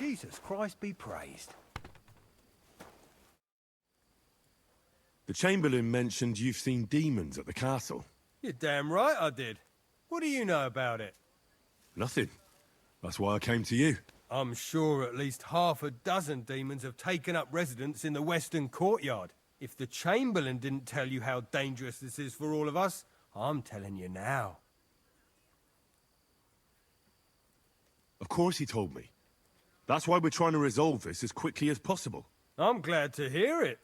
Jesus Christ be praised. The Chamberlain mentioned you've seen demons at the castle. You're damn right I did. What do you know about it? Nothing. That's why I came to you. I'm sure at least half a dozen demons have taken up residence in the western courtyard. If the Chamberlain didn't tell you how dangerous this is for all of us, I'm telling you now. Of course he told me. That's why we're trying to resolve this as quickly as possible. I'm glad to hear it.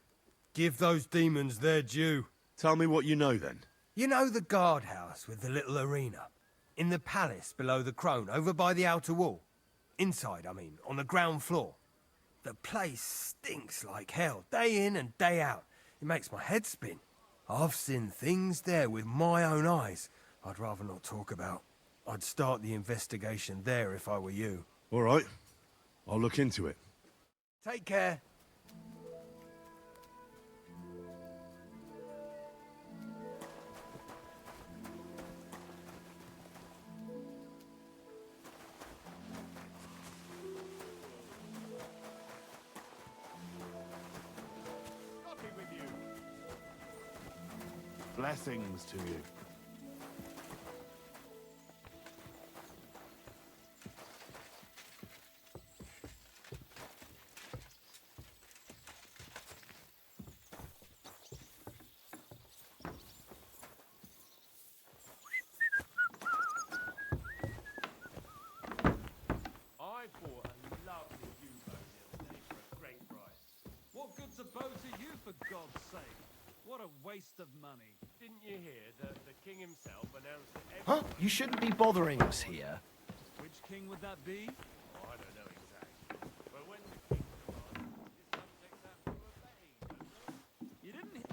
Give those demons their due. Tell me what you know then. You know the guardhouse with the little arena? In the palace below the Crone, over by the outer wall? Inside, I mean, on the ground floor. The place stinks like hell, day in and day out. It makes my head spin. I've seen things there with my own eyes I'd rather not talk about. I'd start the investigation there if I were you. All right. I'll look into it. Take care. Blessings to you. I bought a lovely U-boat the other day for a great price. What good's a boat to you, for God's sake? What a waste of money. Didn't you hear that the king himself announced that Huh? You shouldn't be bothering us here. Which king would that be? Oh, I don't know exactly. But when the king commands, his subjects have to obey, don't they? You didn't...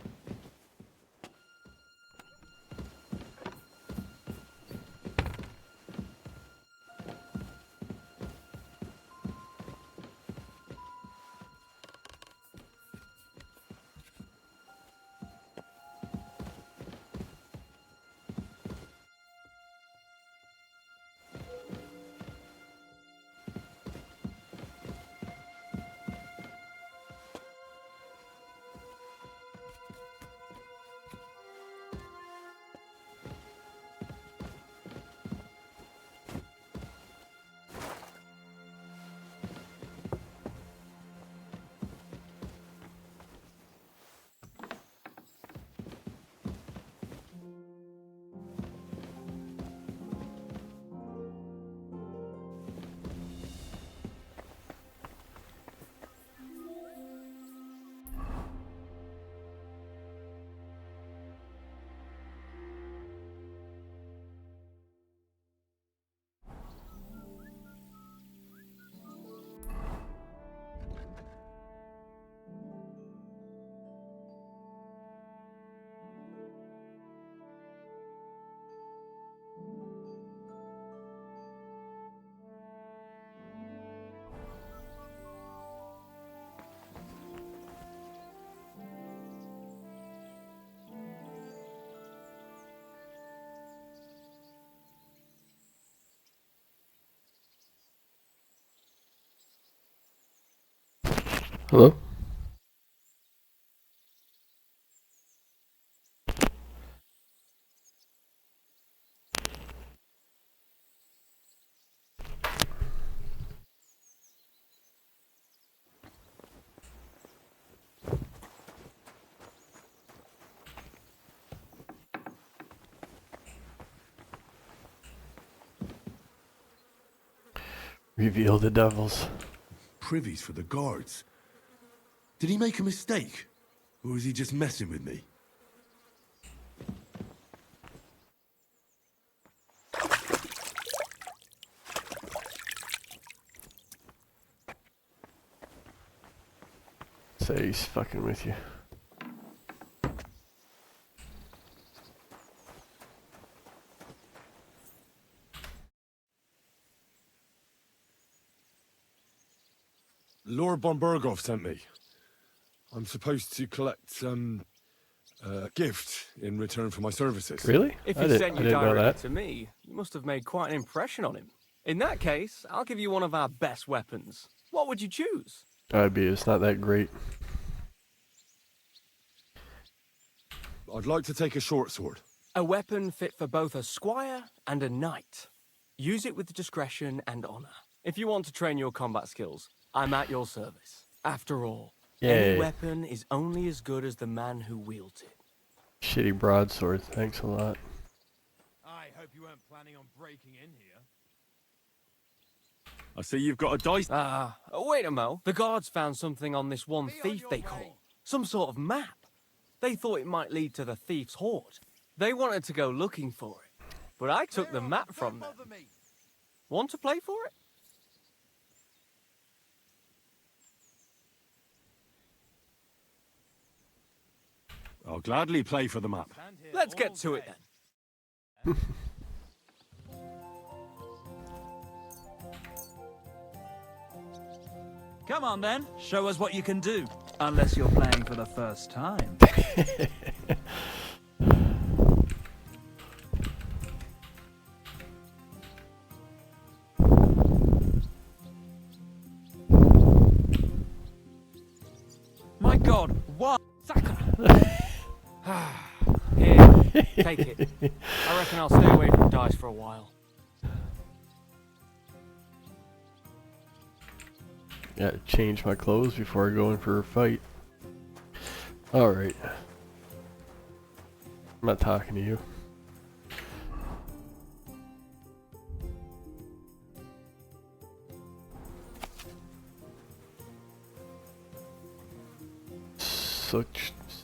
Hello? Reveal the devils. Privies for the guards. Did he make a mistake? Or is he just messing with me? So he's fucking with you. Lord Bombergov sent me. I'm supposed to collect, a gift in return for my services. Really? If I he didn't sent you know directly that. to me, you must have made quite an impression on him. In that case, I'll give you one of our best weapons. What would you choose? It's not that great. I'd like to take a short sword. A weapon fit for both a squire and a knight. Use it with discretion and honor. If you want to train your combat skills, I'm at your service. After all, any Yay. weapon is only as good as the man who wields it. Shitty broadsword. Thanks a lot. I hope you weren't planning on breaking in here. I see you've got a dice. Wait a mo. The guards found something on this one Be on thief your they way. caught. Some sort of map. They thought it might lead to the thief's hoard. They wanted to go looking for it, but I took the Clear map off, from don't them. bother me. Want to play for it? I'll gladly play for the map. Stand here Let's all get to it day. then. Come on then, show us what you can do. Unless you're playing for the first time. My God, what? Here, take it. I reckon I'll stay away from dice for a while. Gotta change my clothes before I go in for a fight. Alright. I'm not talking to you.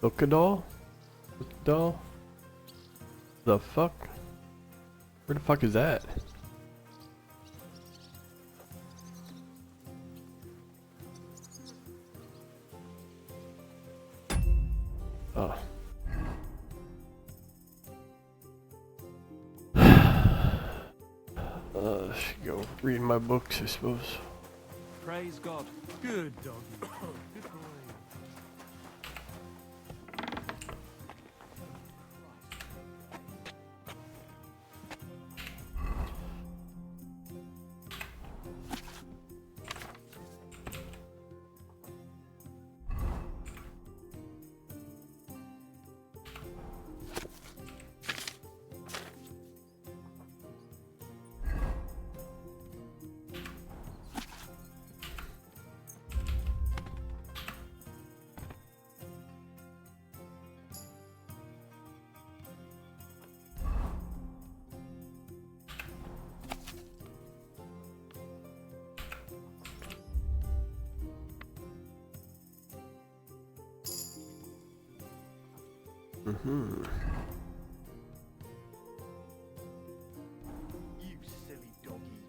Sukadal? Sukadal? The fuck? Where the fuck is that? Oh. Should go reading my books, I suppose. Praise God. Good doggy. Good boy. Mm-hmm. You silly doggy.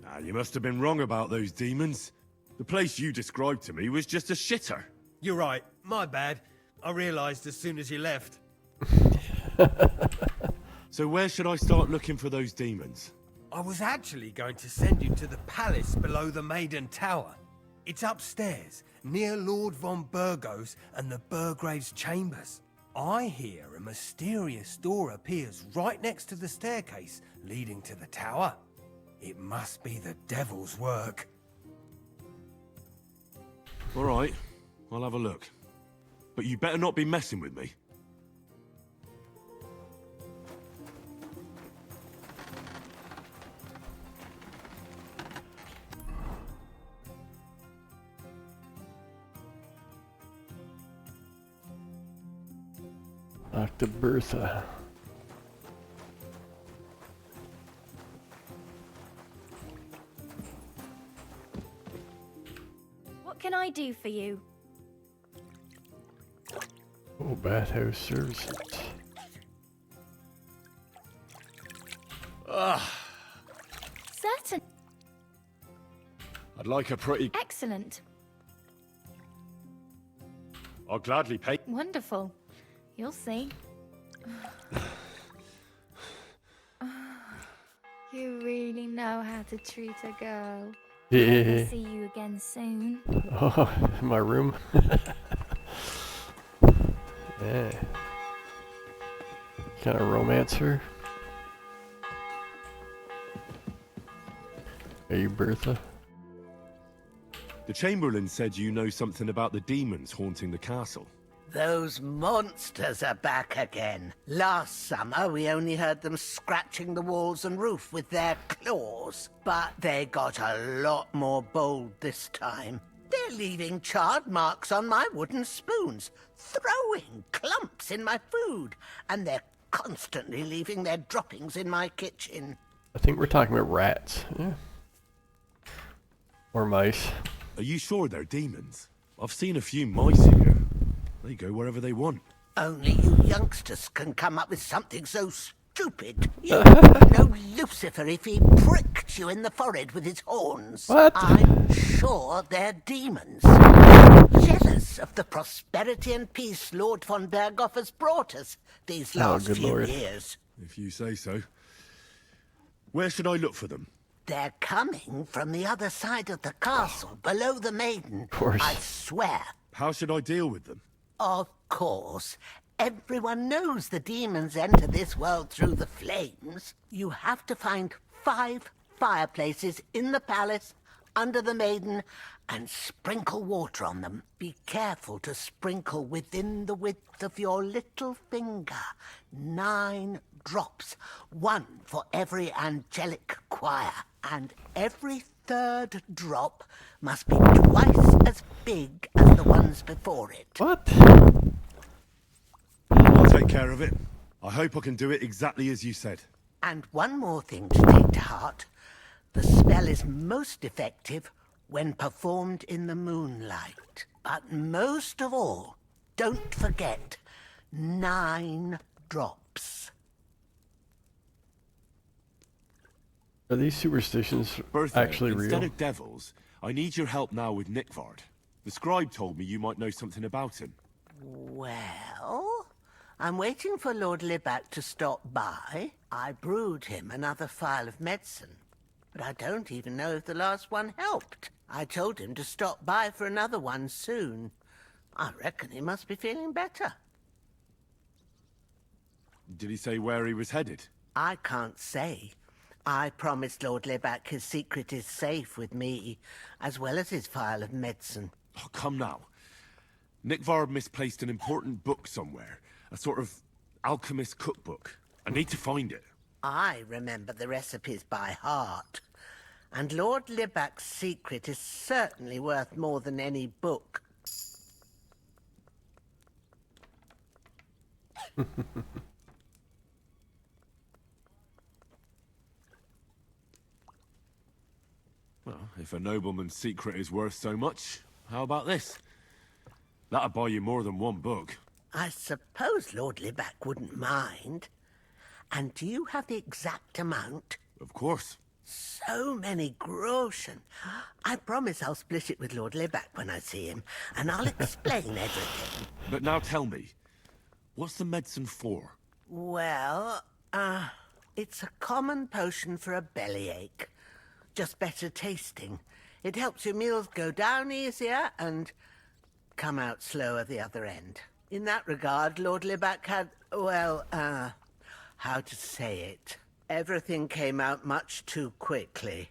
Nah, you must have been wrong about those demons. The place you described to me was just a shitter. You're right. My bad. I realised as soon as you left. So where should I start looking for those demons? I was actually going to send you to the palace below the Maiden Tower. It's upstairs, near Lord von Burgos and the Burgrave's chambers. I hear a mysterious door appears right next to the staircase leading to the tower. It must be the devil's work. All right, I'll have a look. But you better not be messing with me. Dr. Bertha. What can I do for you? Oh, bathhouse services. Certain. I'd like a pretty... Excellent. I'll gladly pay. Wonderful. You'll see. You really know how to treat a girl. Yeah. See you again soon. Oh, in my room. Yeah. Kind of romancer. Are you Bertha? The Chamberlain said you know something about the demons haunting the castle. Those monsters are back again. Last summer, we only heard them scratching the walls and roof with their claws. But they got a lot more bold this time. They're leaving charred marks on my wooden spoons, throwing clumps in my food, and they're constantly leaving their droppings in my kitchen. I think we're talking about rats. Yeah. Or mice. Are you sure they're demons? I've seen a few mice here. They go wherever they want. Only you youngsters can come up with something so stupid. You know Lucifer if he pricked you in the forehead with his horns. What? I'm sure they're demons. Jealous of the prosperity and peace Lord von Berghoff has brought us these last good few Lord. years. If you say so. Where should I look for them? They're coming from the other side of the castle, below the maiden. Of course. I swear. How should I deal with them? Of course. Everyone knows the demons enter this world through the flames. You have to find 5 fireplaces in the palace, under the maiden, and sprinkle water on them. Be careful to sprinkle within the width of your little finger. 9 drops, 1 for every angelic choir. And every 3rd drop must be twice as big as the ones before it. What? I'll take care of it. I hope I can do it exactly as you said. And one more thing to take to heart. The spell is most effective when performed in the moonlight. But most of all, don't forget 9 drops. Are these superstitions Bertha, actually instead real? of devils, I need your help now with Nickvard. The scribe told me you might know something about him. Well, I'm waiting for Lord Libat to stop by. I brewed him another phial of medicine, but I don't even know if the last one helped. I told him to stop by for another one soon. I reckon he must be feeling better. Did he say where he was headed? I can't say. I promised Lord Libat his secret is safe with me, as well as his phial of medicine. Oh, come now. Nickvard misplaced an important book somewhere. A sort of alchemist cookbook. I need to find it. I remember the recipes by heart. And Lord Libat's secret is certainly worth more than any book. Well, if a nobleman's secret is worth so much, how about this? That'll buy you more than one book. I suppose Lord Libat wouldn't mind. And do you have the exact amount? Of course. So many groschen. I promise I'll split it with Lord Libat when I see him, and I'll explain everything. But now tell me, what's the medicine for? Well, it's a common potion for a bellyache. Just better tasting. It helps your meals go down easier and come out slower the other end. In that regard, Lord Libat had, well, how to say it? Everything came out much too quickly.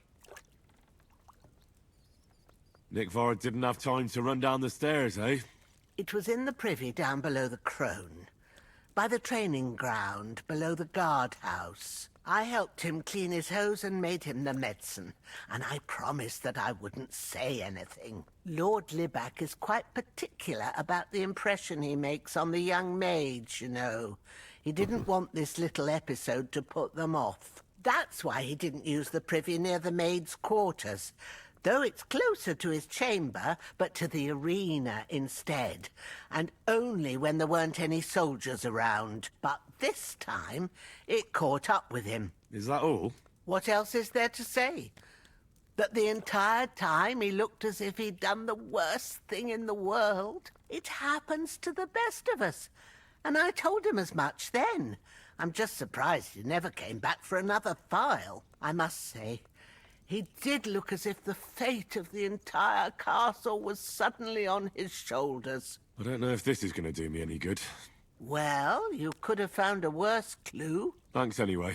Nickvard didn't have time to run down the stairs, eh? It was in the privy down below the crone, by the training ground below the guardhouse. I helped him clean his hose and made him the medicine, and I promised that I wouldn't say anything. Lord Libat is quite particular about the impression he makes on the young maids, you know. He didn't want this little episode to put them off. That's why he didn't use the privy near the maids' quarters, though it's closer to his chamber, but to the arena instead, and only when there weren't any soldiers around. But this time, it caught up with him. Is that all? What else is there to say? That the entire time he looked as if he'd done the worst thing in the world. It happens to the best of us. And I told him as much then. I'm just surprised he never came back for another file. I must say, he did look as if the fate of the entire castle was suddenly on his shoulders. I don't know if this is going to do me any good. Well, you could have found a worse clue. Thanks anyway.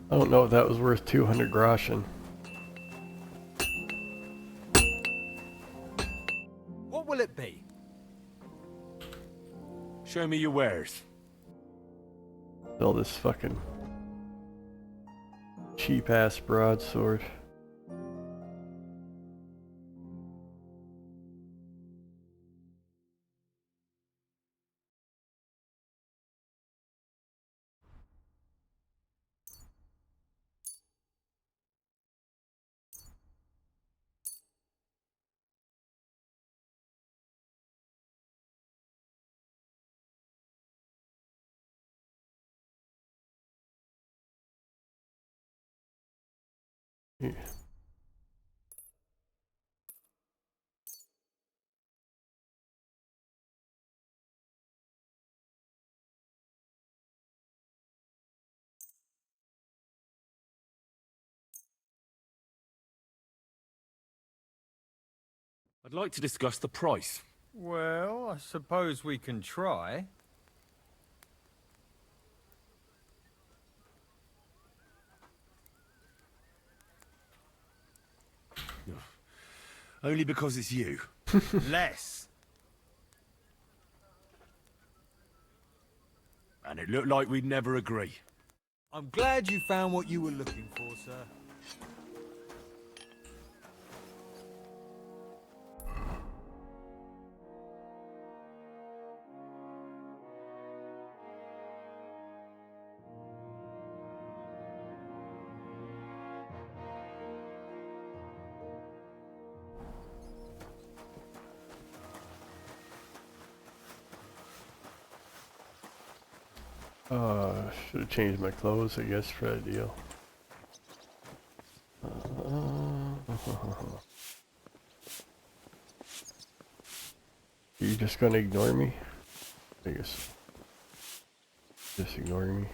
I don't know if that was worth 200 groschen. What will it be? Show me your wares. Sell this fucking cheap ass broadsword. Yeah. I'd like to discuss the price. Well, I suppose we can try. Only because it's you. Less. And it looked like we'd never agree. I'm glad you found what you were looking for, sir. Should have changed my clothes, I guess, for that deal. You just gonna ignore me? I guess. Just ignoring me.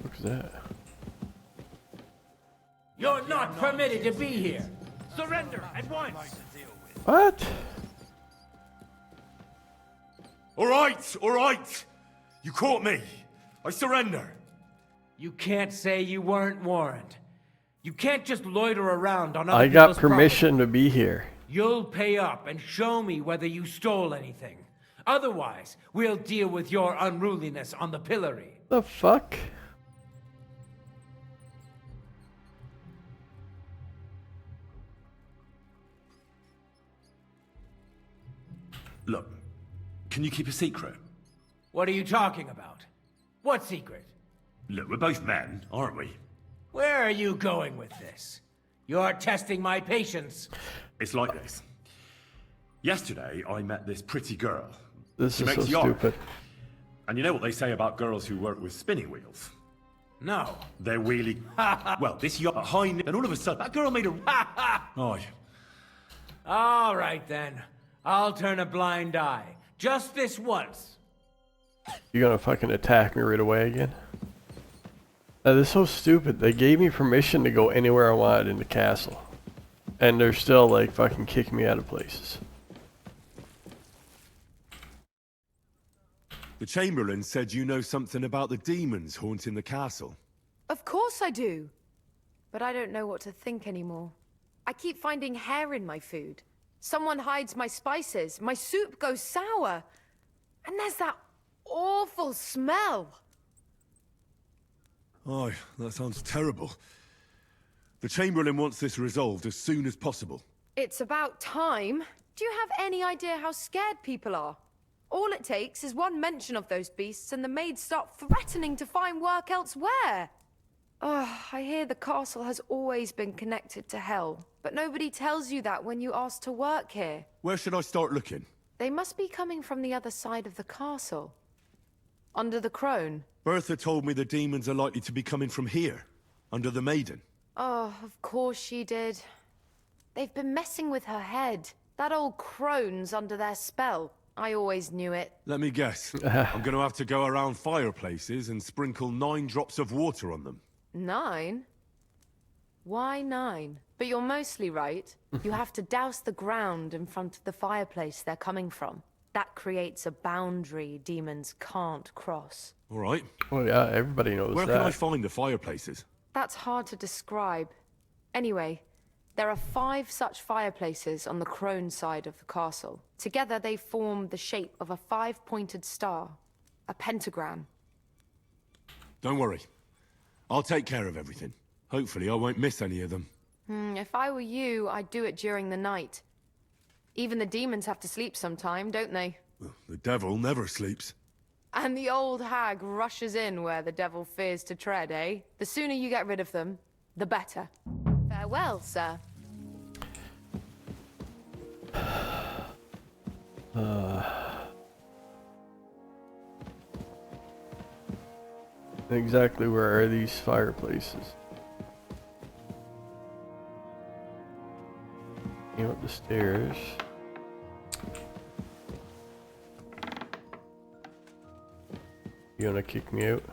What's that? You're not permitted to be here. Surrender at once. What? All right. You caught me. I surrender. You can't say you weren't warned. You can't just loiter around on other I got people's permission to be here. property. You'll pay up and show me whether you stole anything. Otherwise, we'll deal with your unruliness on the pillory. The fuck? Look, can you keep a secret? What are you talking about? What secret? Look, we're both men, aren't we? Where are you going with this? You're testing my patience. It's like this. Yesterday, I met this pretty girl. This She is so makes yarn. stupid. And you know what they say about girls who work with spinning wheels? No. They're really... well, this yacht high... And all of a sudden, that girl made a... oh, All right, then. I'll turn a blind eye. Just this once. You gonna fucking attack me right away again? This is so stupid. They gave me permission to go anywhere I wanted in the castle. And they're still like fucking kicking me out of places. The Chamberlain said you know something about the demons haunting the castle. Of course I do. But I don't know what to think anymore. I keep finding hair in my food. Someone hides my spices. My soup goes sour. And there's that awful smell. Oh, that sounds terrible. The Chamberlain wants this resolved as soon as possible. It's about time. Do you have any idea how scared people are? All it takes is one mention of those beasts and the maids start threatening to find work elsewhere. I hear the castle has always been connected to hell, but nobody tells you that when you ask to work here. Where should I start looking? They must be coming from the other side of the castle. Under the crone. Bertha told me the demons are likely to be coming from here, under the Maiden. Oh, of course she did. They've been messing with her head. That old crone's under their spell. I always knew it. Let me guess. I'm gonna have to go around fireplaces and sprinkle 9 drops of water on them. 9? Why 9? But you're mostly right. You have to douse the ground in front of the fireplace they're coming from. That creates a boundary demons can't cross. All right. Well, yeah, everybody knows Where that. can I find the fireplaces? That's hard to describe. Anyway, there are 5 such fireplaces on the crone side of the castle. Together they form the shape of a 5-pointed star. A pentagram. Don't worry. I'll take care of everything. Hopefully I won't miss any of them. If I were you, I'd do it during the night. Even the demons have to sleep sometime, don't they? The devil never sleeps. And the old hag rushes in where the devil fears to tread, eh? The sooner you get rid of them, the better. Farewell, sir. Exactly where are these fireplaces? You up the stairs. You gonna kick me out?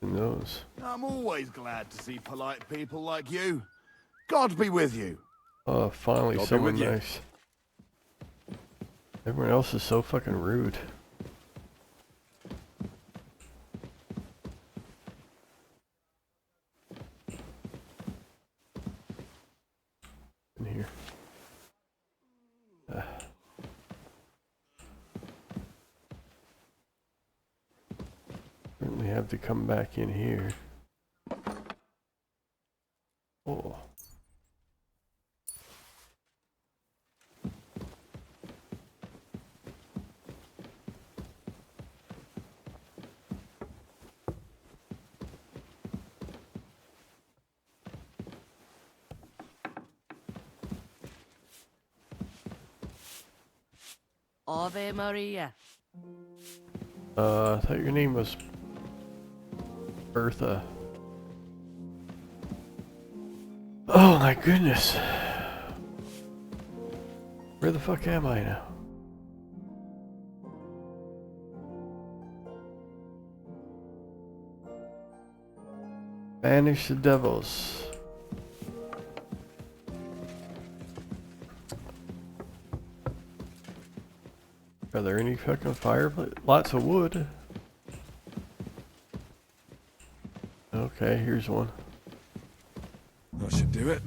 Who knows? I'm always glad to see polite people like you. God be with you. Oh, finally God be someone with you. nice. Everyone else is so fucking rude. In here. Certainly have to come back in here. Oh. Ave Maria. I thought your name was Bertha. Oh my goodness. Where the fuck am I now? Banish the devils. Are there any fucking fireplace? Lots of wood. Okay, here's one. That should do it.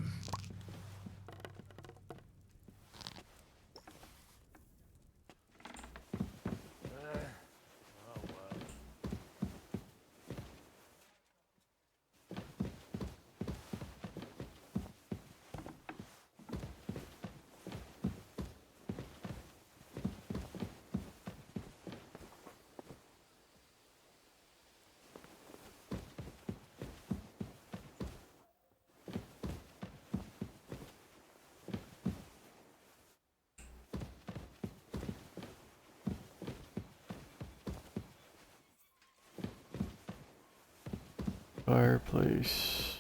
Fireplace.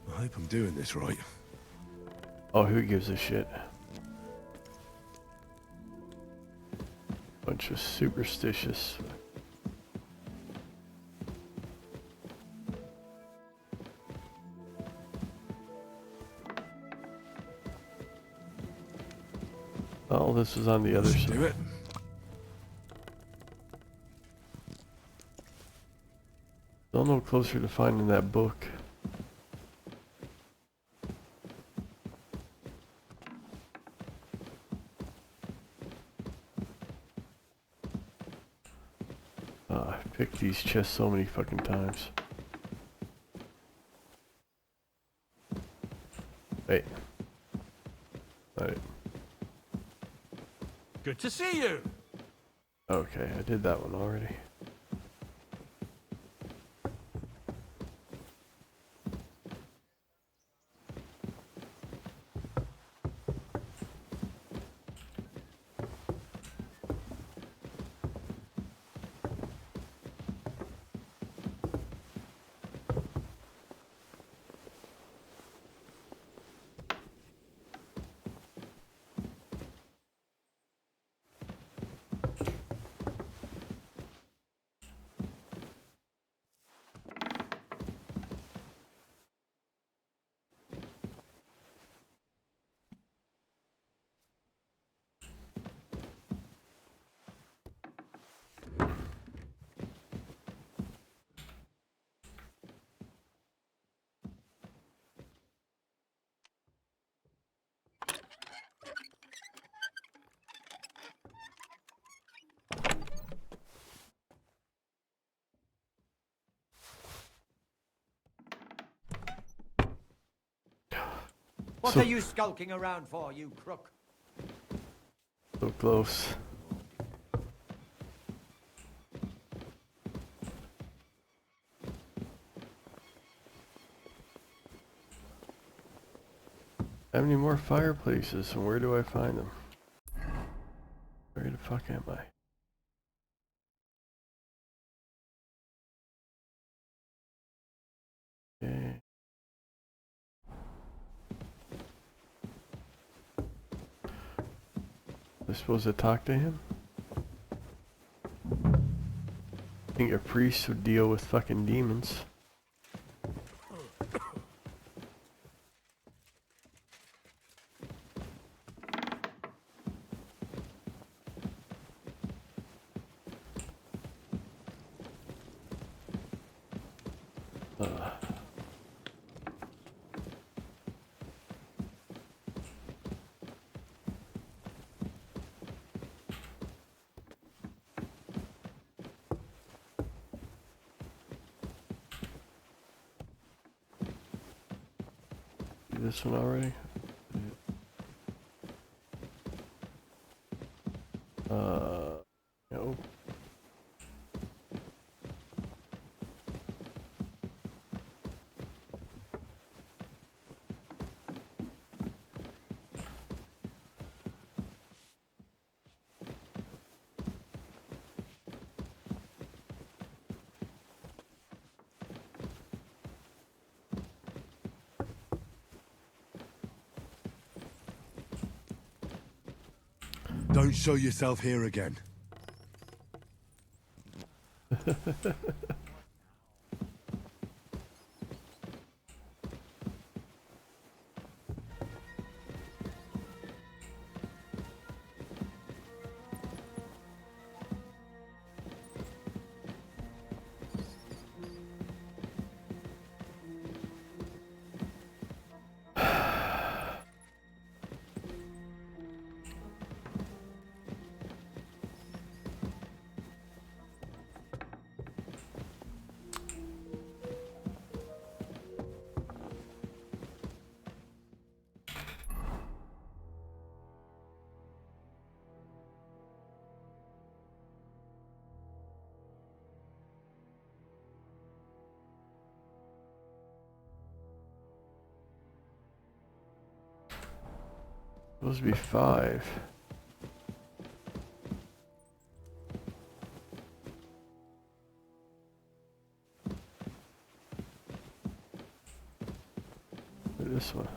I hope I'm doing this right. Oh, who gives a shit? Bunch of superstitious. Oh, this is on the other Should side. do it. Still no closer to finding that book. I've picked these chests so many fucking times. Hey. Alright. Good to see you. Okay, I did that one already. What So- are you skulking around for, you crook? So close. How many more fireplaces and where do I find them? Where the fuck am I? Okay. Am I supposed to talk to him? I think a priest would deal with fucking demons. This one already? No. Don't show yourself here again. Supposed to be 5. Look at this one.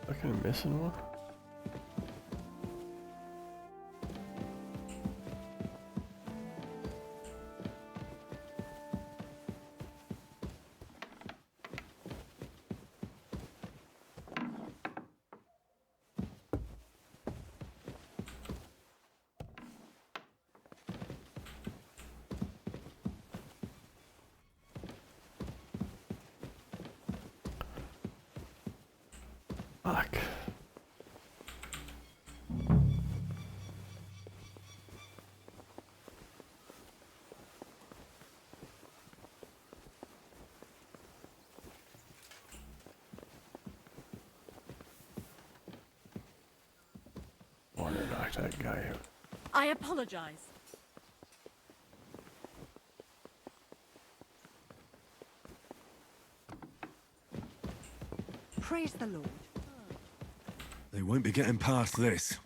Fucking missing one? Fuck. Want to knock that guy out. I apologize. Praise the Lord. They won't be getting past this.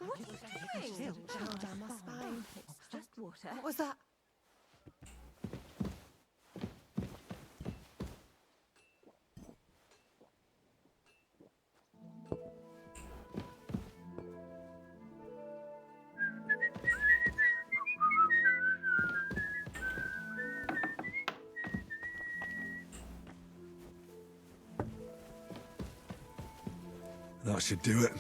What are you doing? Down my spine. It's just water. What was that? That should do it.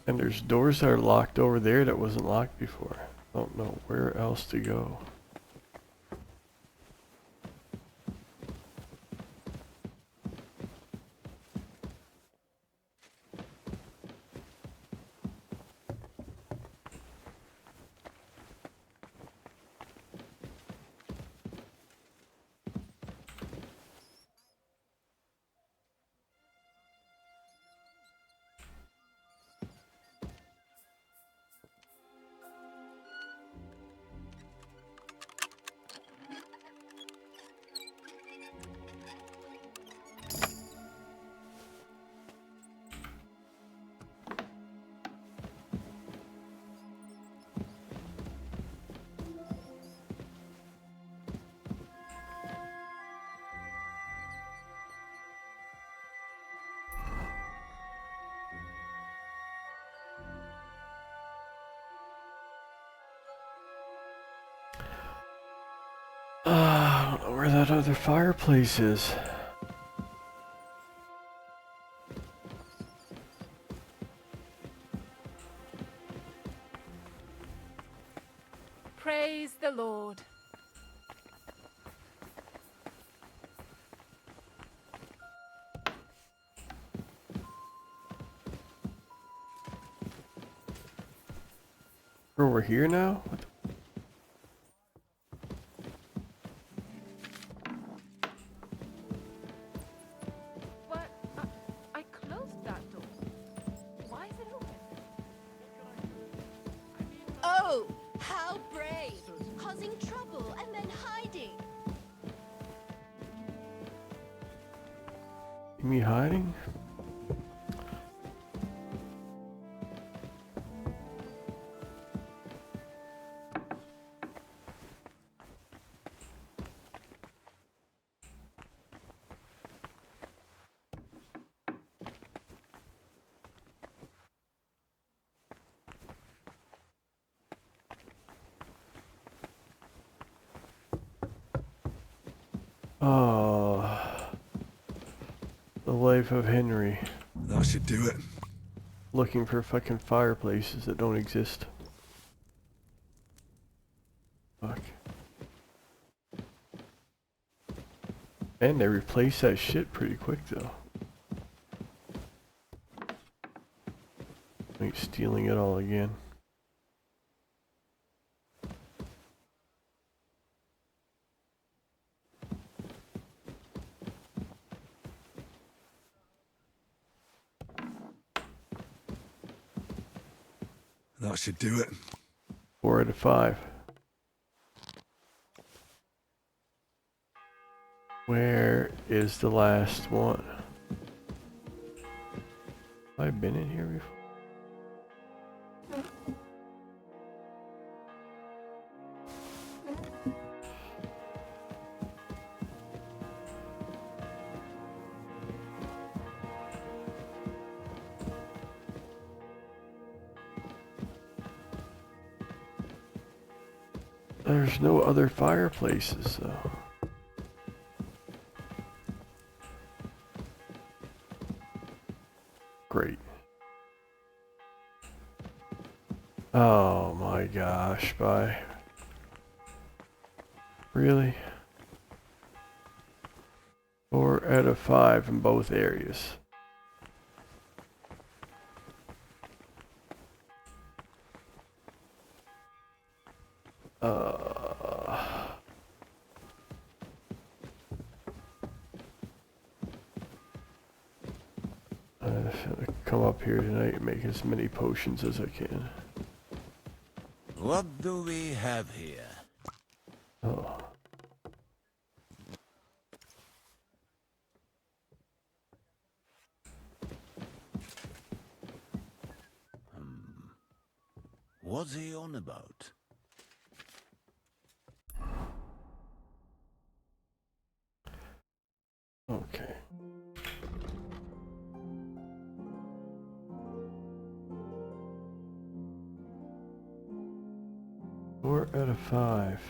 And there's doors that are locked over there that wasn't locked before. I don't know where else to go. know where that other fireplace is. Praise the Lord. Bro, we're here now? What the But I closed that door. Why is it open? Oh, how brave! Causing trouble and then hiding. me hiding? Oh, the life of Henry. That should do it. Looking for fucking fireplaces that don't exist. Fuck. And they replace that shit pretty quick though. Like stealing it all again. That should do it. 4 out of 5. Where is the last one? Have I been in here before? There's no other fireplaces though. Great. Oh my gosh, bye. Really? 4 out of 5 in both areas. I'm gonna come up here tonight and make as many potions as I can. What do we have here? Oh. What's he on about? Okay. Four out of 5.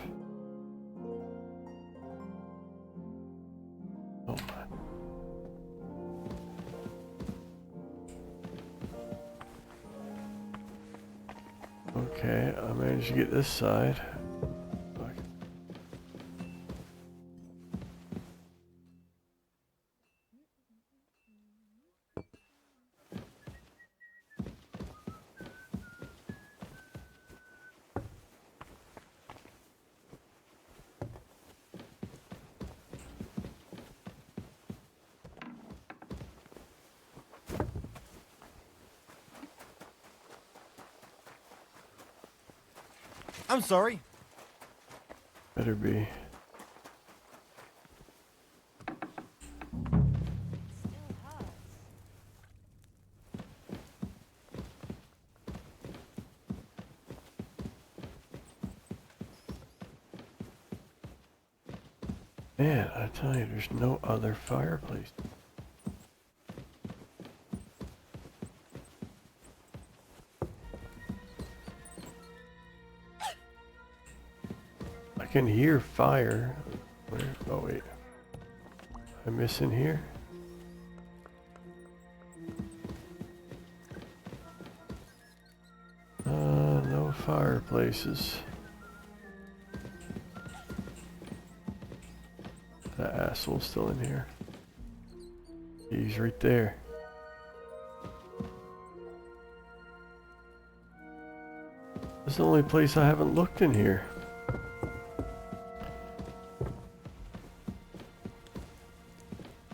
Oh my. Okay, I managed to get this side. Fuck. I'm sorry. Better be. Man, I tell you, there's no other fireplace. I can hear fire. Where? Oh wait. I'm missing here. No fireplaces. That asshole's still in here. He's right there. This is the only place I haven't looked in here.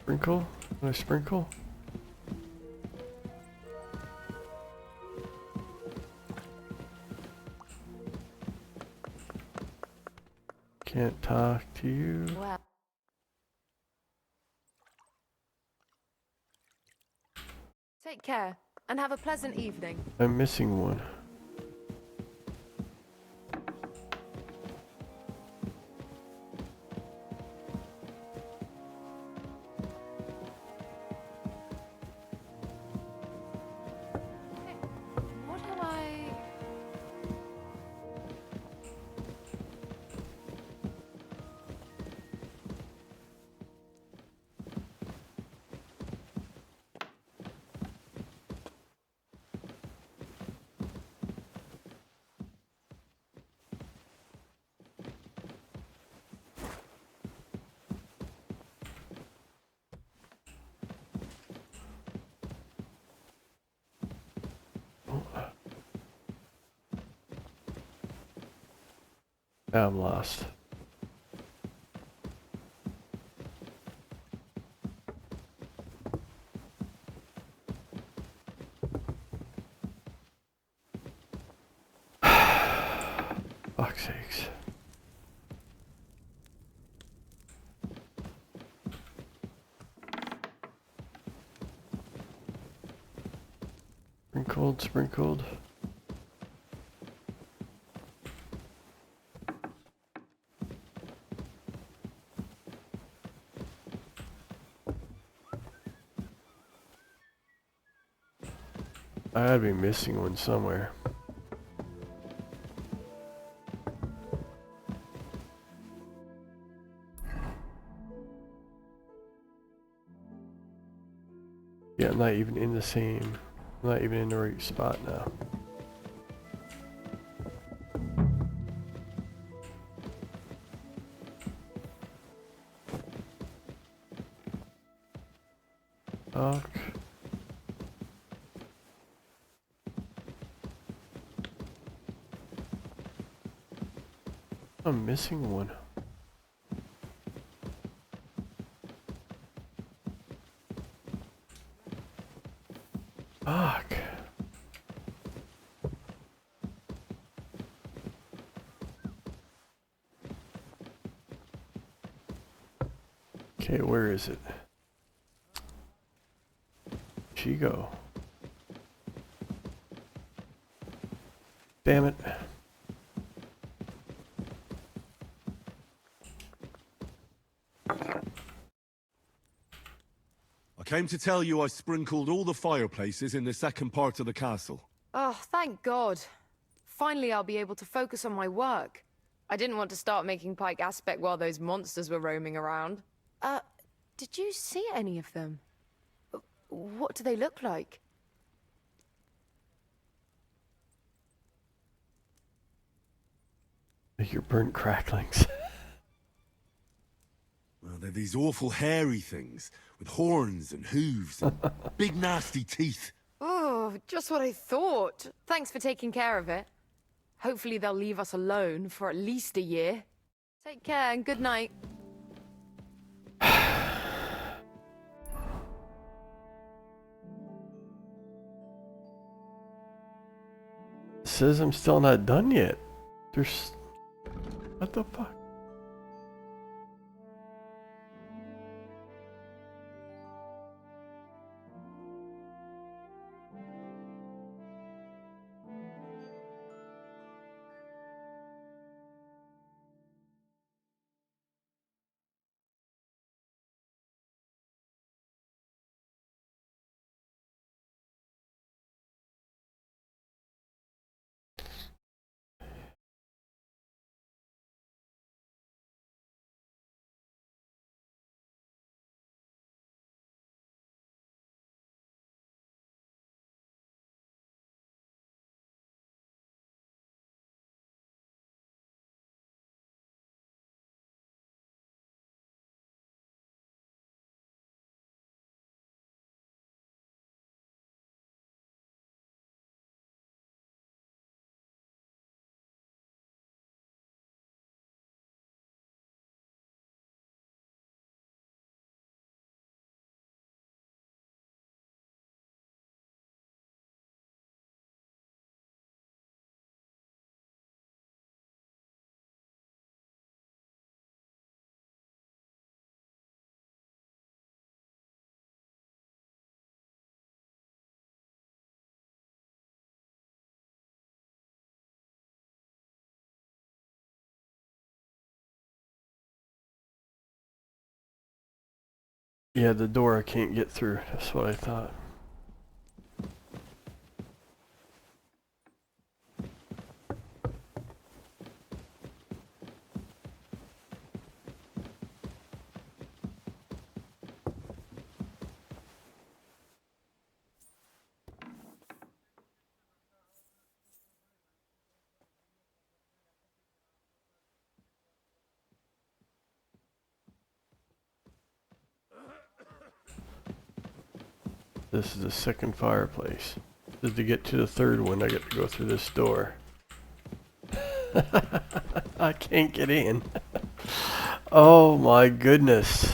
Sprinkle? Can I sprinkle? Can't talk to you. Well. Take care, and have a pleasant evening. I'm missing one. What do I... Now I'm lost. Fuck's sakes. Sprinkled, sprinkled. I gotta be missing one somewhere. Yeah, I'm not even in the same. I'm not even in the right spot now. Fuck. I'm missing one. Fuck. Okay, where is it? She go. Damn it. I came to tell you I sprinkled all the fireplaces in the second part of the castle. Oh, thank God. Finally, I'll be able to focus on my work. I didn't want to start making Pike Aspect while those monsters were roaming around. Did you see any of them? What do they look like? Your burnt cracklings. Well, they're these awful hairy things with horns and hooves and big nasty teeth. Oh, just what I thought. Thanks for taking care of it. Hopefully they'll leave us alone for at least a year. Take care and good night. Says I'm still not done yet. There's... What the fuck? Yeah, the door I can't get through. That's what I thought. This is the second fireplace. To get to the third one, I get to go through this door. I can't get in. Oh my goodness.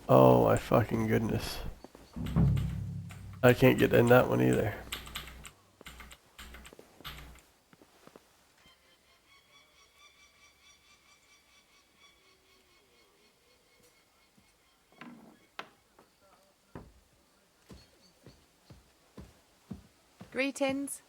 Oh my fucking goodness. I can't get in that one either. Greetings.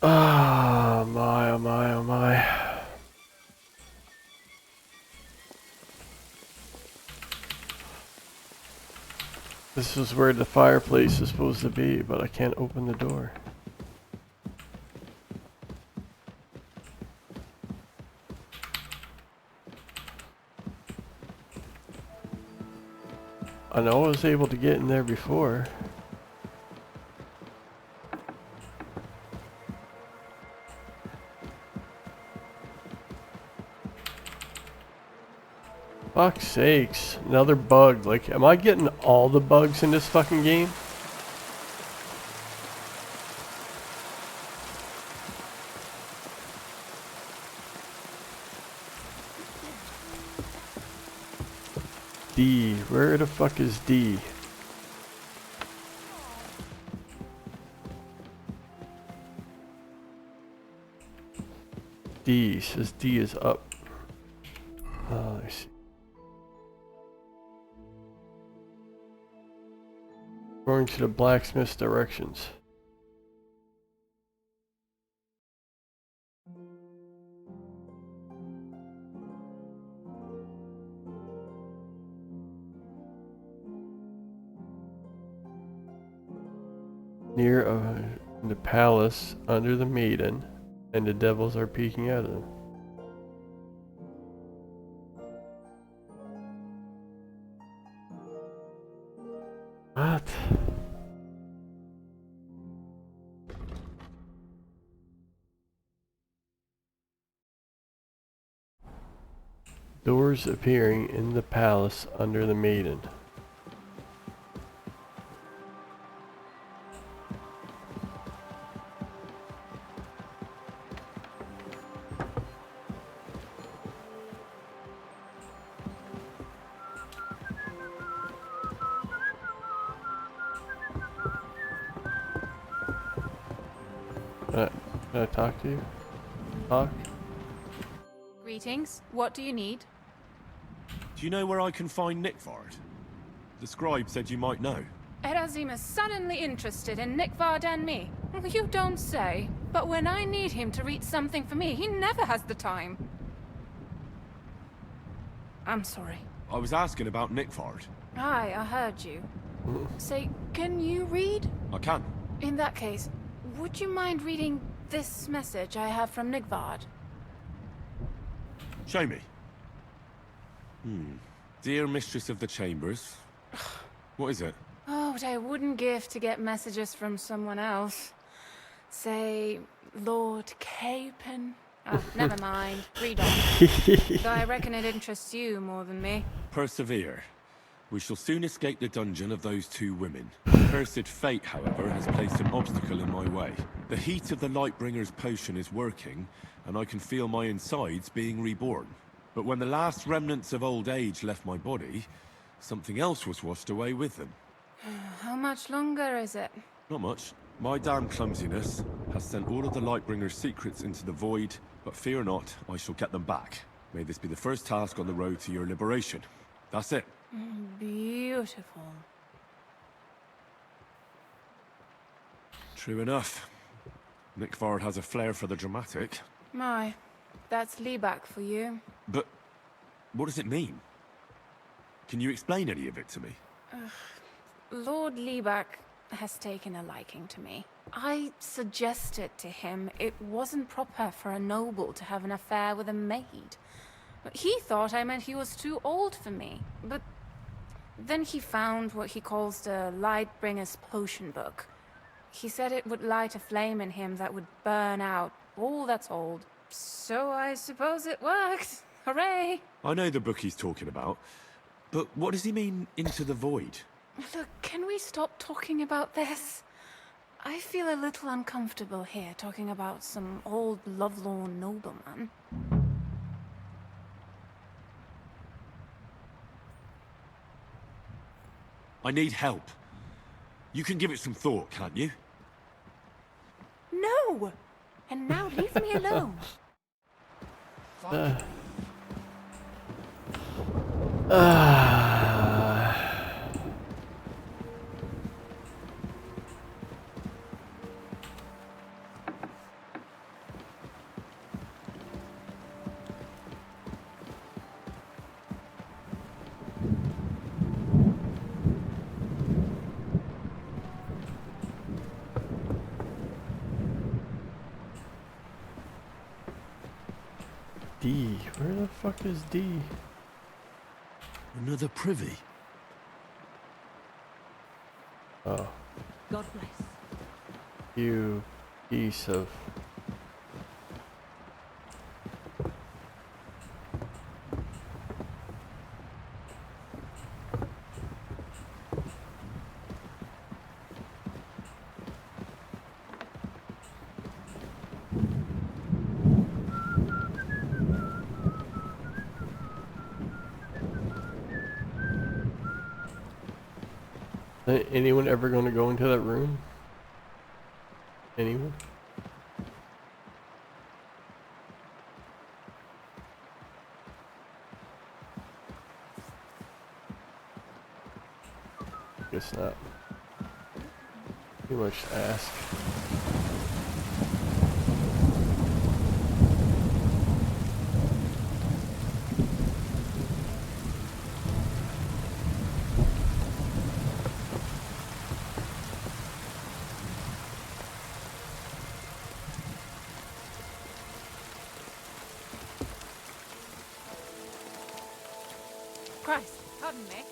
Oh my, oh my, oh my. This is where the fireplace is supposed to be, but I can't open the door. I know I was able to get in there before. Fuck's sakes, another bug. Like, am I getting all the bugs in this fucking game? D, where the fuck is D? D says D is up. Oh, I see. Going to the blacksmith's directions. Near the palace under the maiden, and the devils are peeking out of them. What? Doors appearing in the palace under the maiden. Can I talk to you? Talk? Greetings. What do you need? Do you know where I can find Nickvard? The scribe said you might know. Erazim is suddenly interested in Nickvard and me. You don't say. But when I need him to read something for me, he never has the time. I'm sorry. I was asking about Nickvard. Aye, I heard you. Say, can you read? I can. In that case, would you mind reading this message I have from Nickvard? Show me. Dear Mistress of the Chambers. What is it? Oh, what I wouldn't give to get messages from someone else. Say, Lord Capen. Oh, never mind. Read on. Though I reckon it interests you more than me. Persevere. We shall soon escape the dungeon of those two women. Cursed fate, however, has placed an obstacle in my way. The heat of the Lightbringer's potion is working, and I can feel my insides being reborn. But when the last remnants of old age left my body, Something else was washed away with them. How much longer is it? Not much. My damn clumsiness has sent all of the Lightbringer's secrets into the void, but fear not, I shall get them back. May this be the first task on the road to your liberation. That's it. Beautiful. True enough. Nick Vard has a flair for the dramatic. My, that's Liebach for you. But what does it mean? Can you explain any of it to me? Lord Liebach has taken a liking to me. I suggested to him it wasn't proper for a noble to have an affair with a maid. He thought I meant he was too old for me, but then he found what he calls the Lightbringer's potion book. He said it would light a flame in him that would burn out all that's old. So I suppose it worked. Hooray! I know the book he's talking about, but what does he mean, into the void? Look, can we stop talking about this? I feel a little uncomfortable here talking about some old lovelorn nobleman. I need help. You can give it some thought, can't you? No! And now leave me alone. D. Where the fuck is D? Another privy. Oh. God bless. You piece of... Anyone ever going to go into that room? Anyone? Guess not. Too much to ask. Christ, pardon me.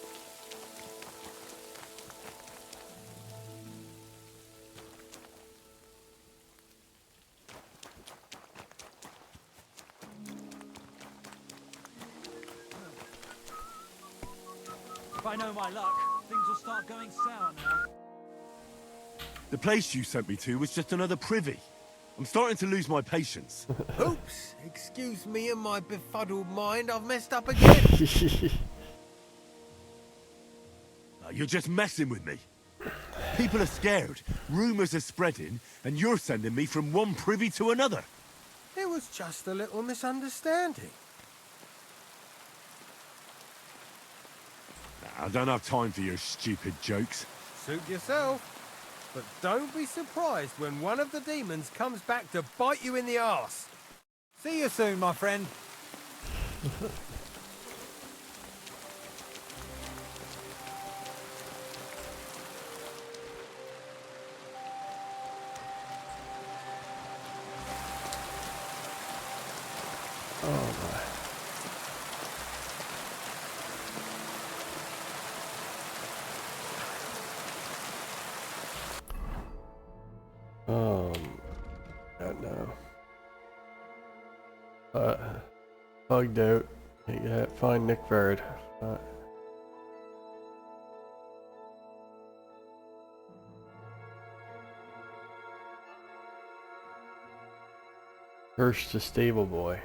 If I know my luck, things will start going sour now. The place you sent me to was just another privy. I'm starting to lose my patience. Oops, excuse me and my befuddled mind, I've messed up again. You're just messing with me. People are scared, rumors are spreading, and you're sending me from one privy to another. It was just a little misunderstanding. I don't have time for your stupid jokes. Suit yourself. But don't be surprised when one of the demons comes back to bite you in the arse. See you soon, my friend. God no. Bugged out. Yeah, find Nick Vard. First the stable boy.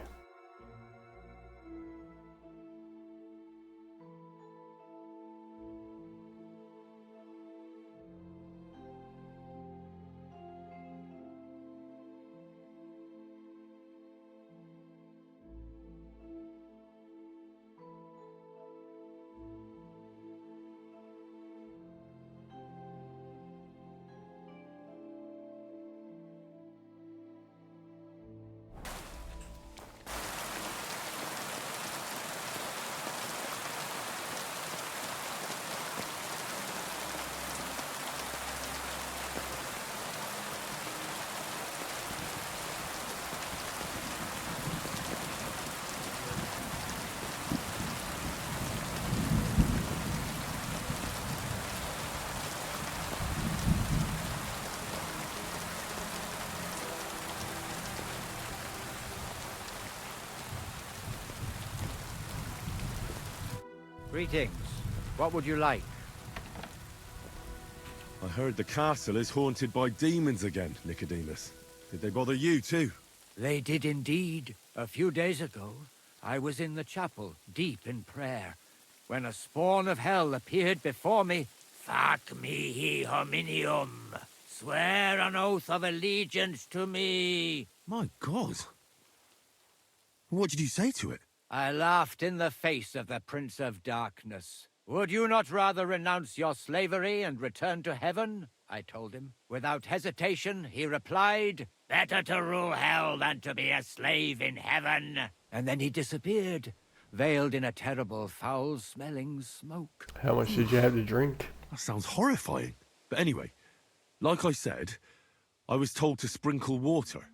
Greetings. What would you like? I heard the castle is haunted by demons again, Nicodemus. Did they bother you too? They did indeed. A few days ago, I was in the chapel, deep in prayer, when a spawn of hell appeared before me. Fac mihi hominium. Swear an oath of allegiance to me. My God. What did you say to it? I laughed in the face of the Prince of Darkness. Would you not rather renounce your slavery and return to heaven? I told him. Without hesitation, he replied, better to rule hell than to be a slave in heaven. And then he disappeared, veiled in a terrible, foul-smelling smoke. How much did you have to drink? That sounds horrifying. But anyway, like I said, I was told to sprinkle water.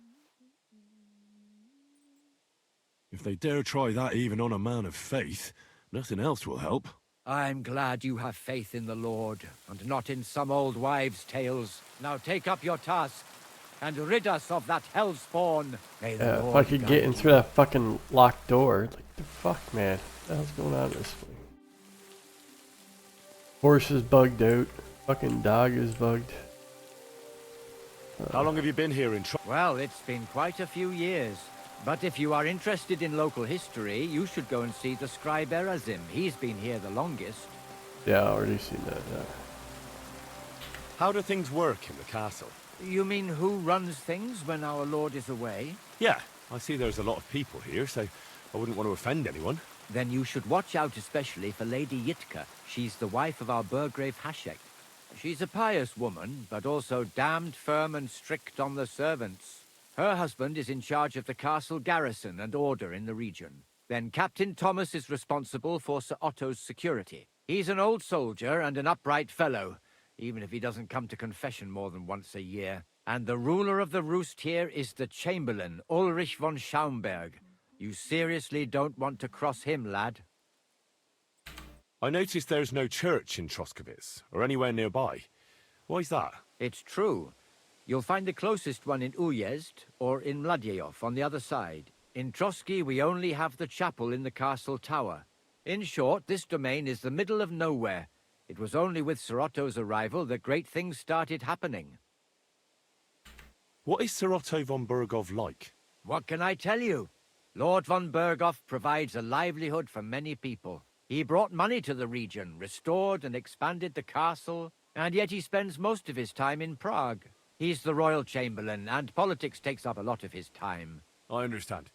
If they dare try that even on a man of faith, nothing else will help. I'm glad you have faith in the Lord, and not in some old wives' tales. Now take up your task, and rid us of that hell spawn. May the Yeah, if Lord I could get in guide through that fucking locked door. Like, the fuck, man? What the hell's going on this way? Horse is bugged out. Fucking dog is bugged. How long have you been here in Well, it's been quite a few years. But if you are interested in local history, you should go and see the scribe Erazim. He's been here the longest. Yeah, I already seen that, yeah. How do things work in the castle? You mean who runs things when our lord is away? Yeah, I see there's a lot of people here, so I wouldn't want to offend anyone. Then you should watch out especially for Lady Yitka. She's the wife of our Burgrave Hashek. She's a pious woman, but also damned firm and strict on the servants. Her husband is in charge of the castle garrison and order in the region. Then Captain Thomas is responsible for Sir Otto's security. He's an old soldier and an upright fellow, even if he doesn't come to confession more than once a year. And the ruler of the roost here is the Chamberlain, Ulrich von Schaumburg. You seriously don't want to cross him, lad. I noticed there's no church in Troskowitz, or anywhere nearby. Why's that? It's true. You'll find the closest one in Uyezd or in Mladejov on the other side. In Trotsky, we only have the chapel in the castle tower. In short, this domain is the middle of nowhere. It was only with Sir Otto's arrival that great things started happening. What is Sir Otto von Berghoff like? What can I tell you? Lord von Berghoff provides a livelihood for many people. He brought money to the region, restored and expanded the castle, and yet he spends most of his time in Prague. He's the royal chamberlain, and politics takes up a lot of his time. I understand.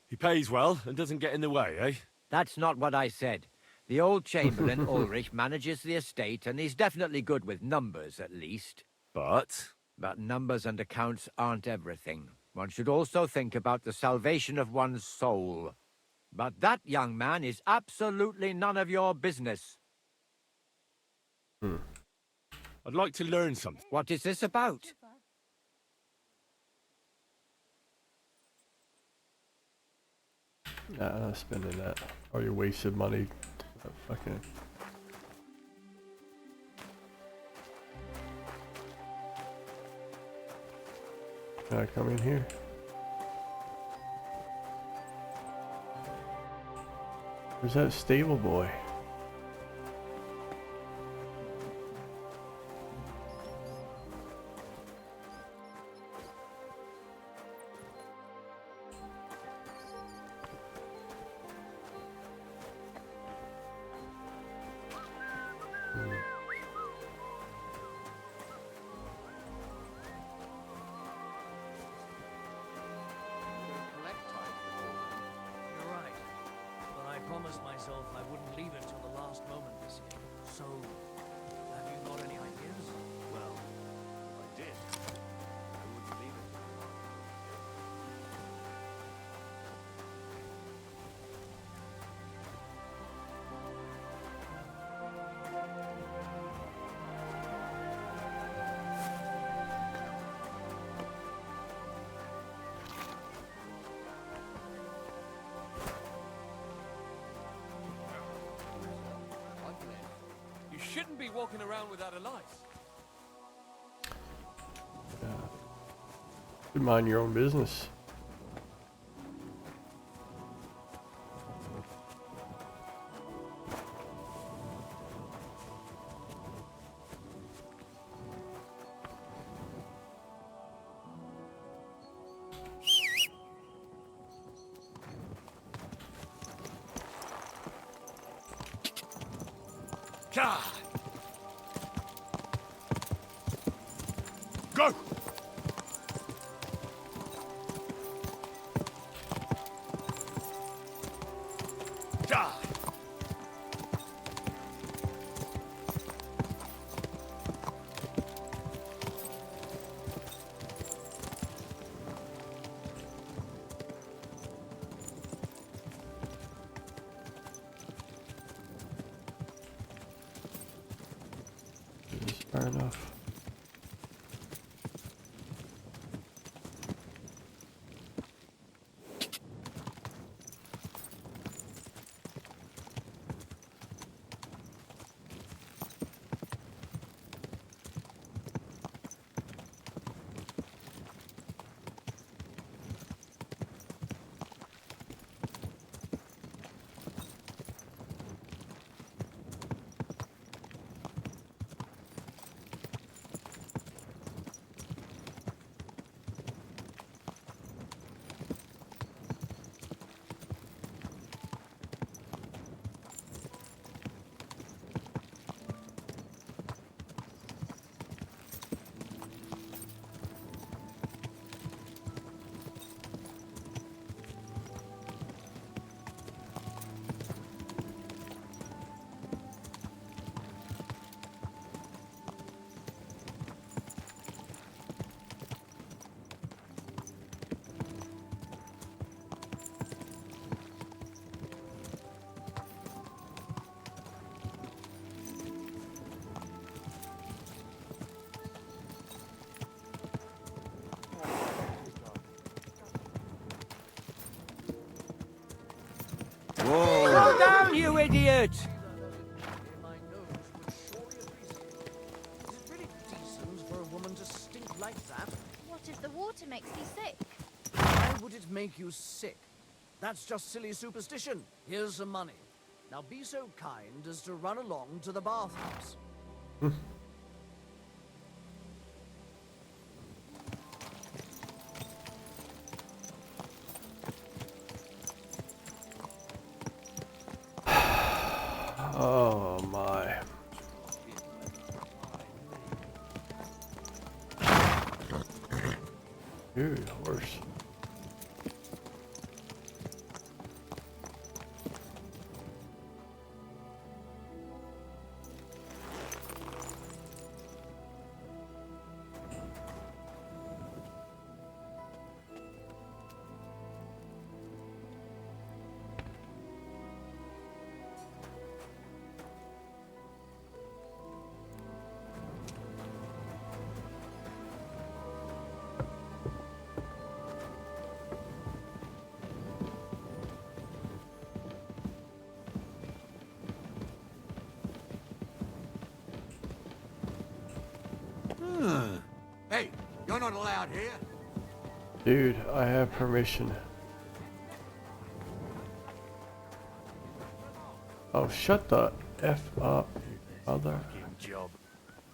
He pays well and doesn't get in the way, eh? That's not what I said. The old chamberlain, Ulrich, manages the estate, and he's definitely good with numbers, at least. But numbers and accounts aren't everything. One should also think about the salvation of one's soul. But that young man is absolutely none of your business. I'd like to learn something. What is this about? Nah, not spending that. Or you wasted money. Fucking. Can I come in here? Where's that stable boy? You're right. But I promised myself I wouldn't leave it till the last moment this year. So, have you got any ideas? Well, if I did, I wouldn't leave it. You shouldn't be walking around without a light. Mind your own business. Go! It's far enough. Slow down, you idiot! For a woman to stink like that? What if the water makes me sick? Why would it make you sick? That's just silly superstition. Here's some money. Now be so kind as to run along to the bathhouse. Oh my. Dude, horse. Hey, you're not allowed here. Dude, I have permission. Oh, shut the F up, you mother. Job.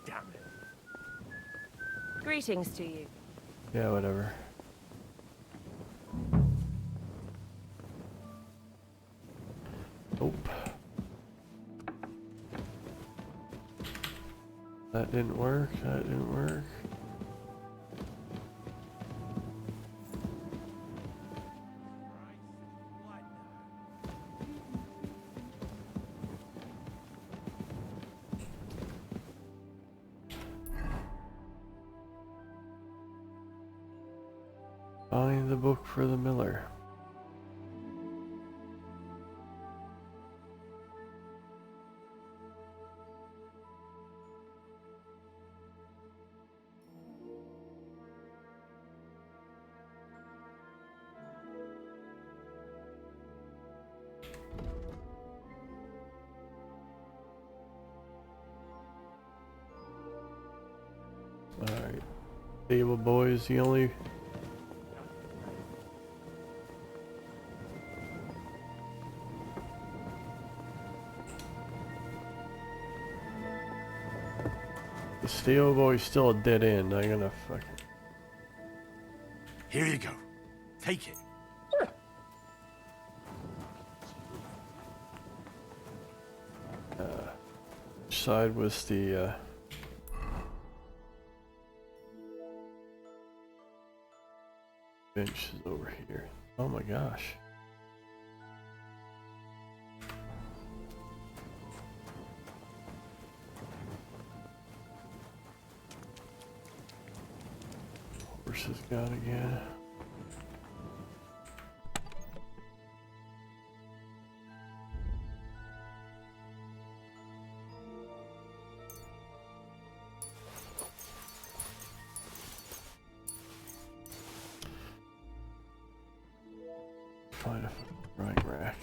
Damn it. Greetings to you. Yeah, whatever. Nope. That didn't work, that didn't work. Find the book for the miller. Alright. Stable boy is the only... The stable boy's still a dead end. I'm gonna fucking... Here you go. Take it. side was the bench is over here. Oh my gosh. Horse has got again. Find a drying rack.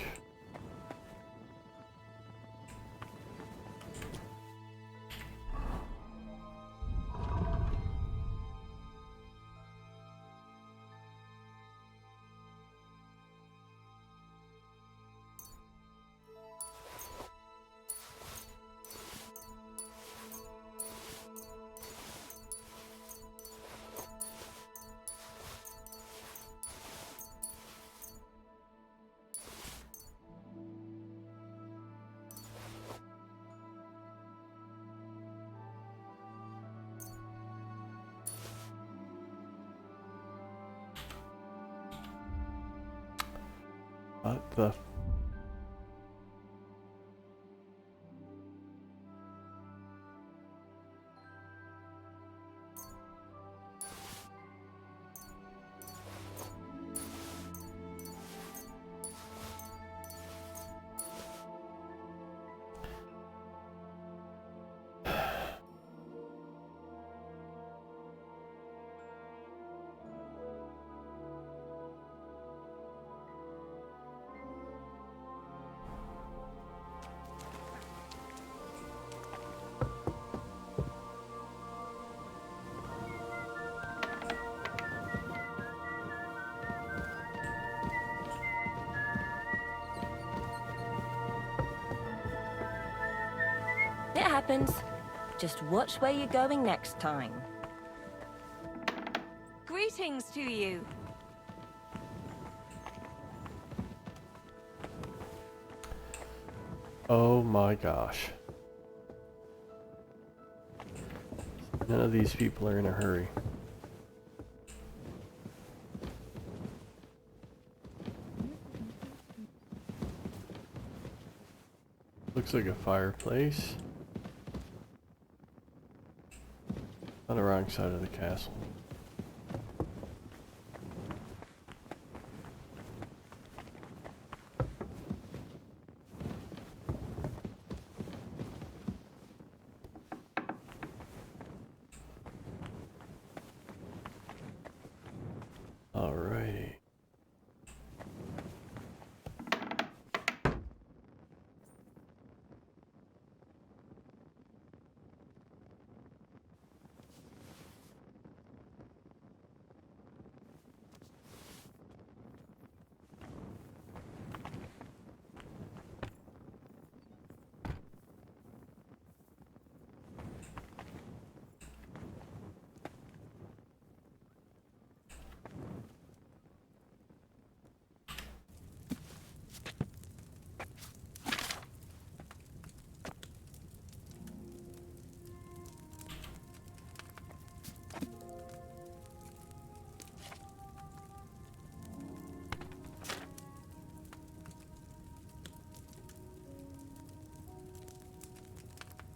What the? It happens. Just watch where you're going next time. Greetings to you. Oh my gosh. None of these people are in a hurry. Looks like a fireplace. On the wrong side of the castle. Alrighty.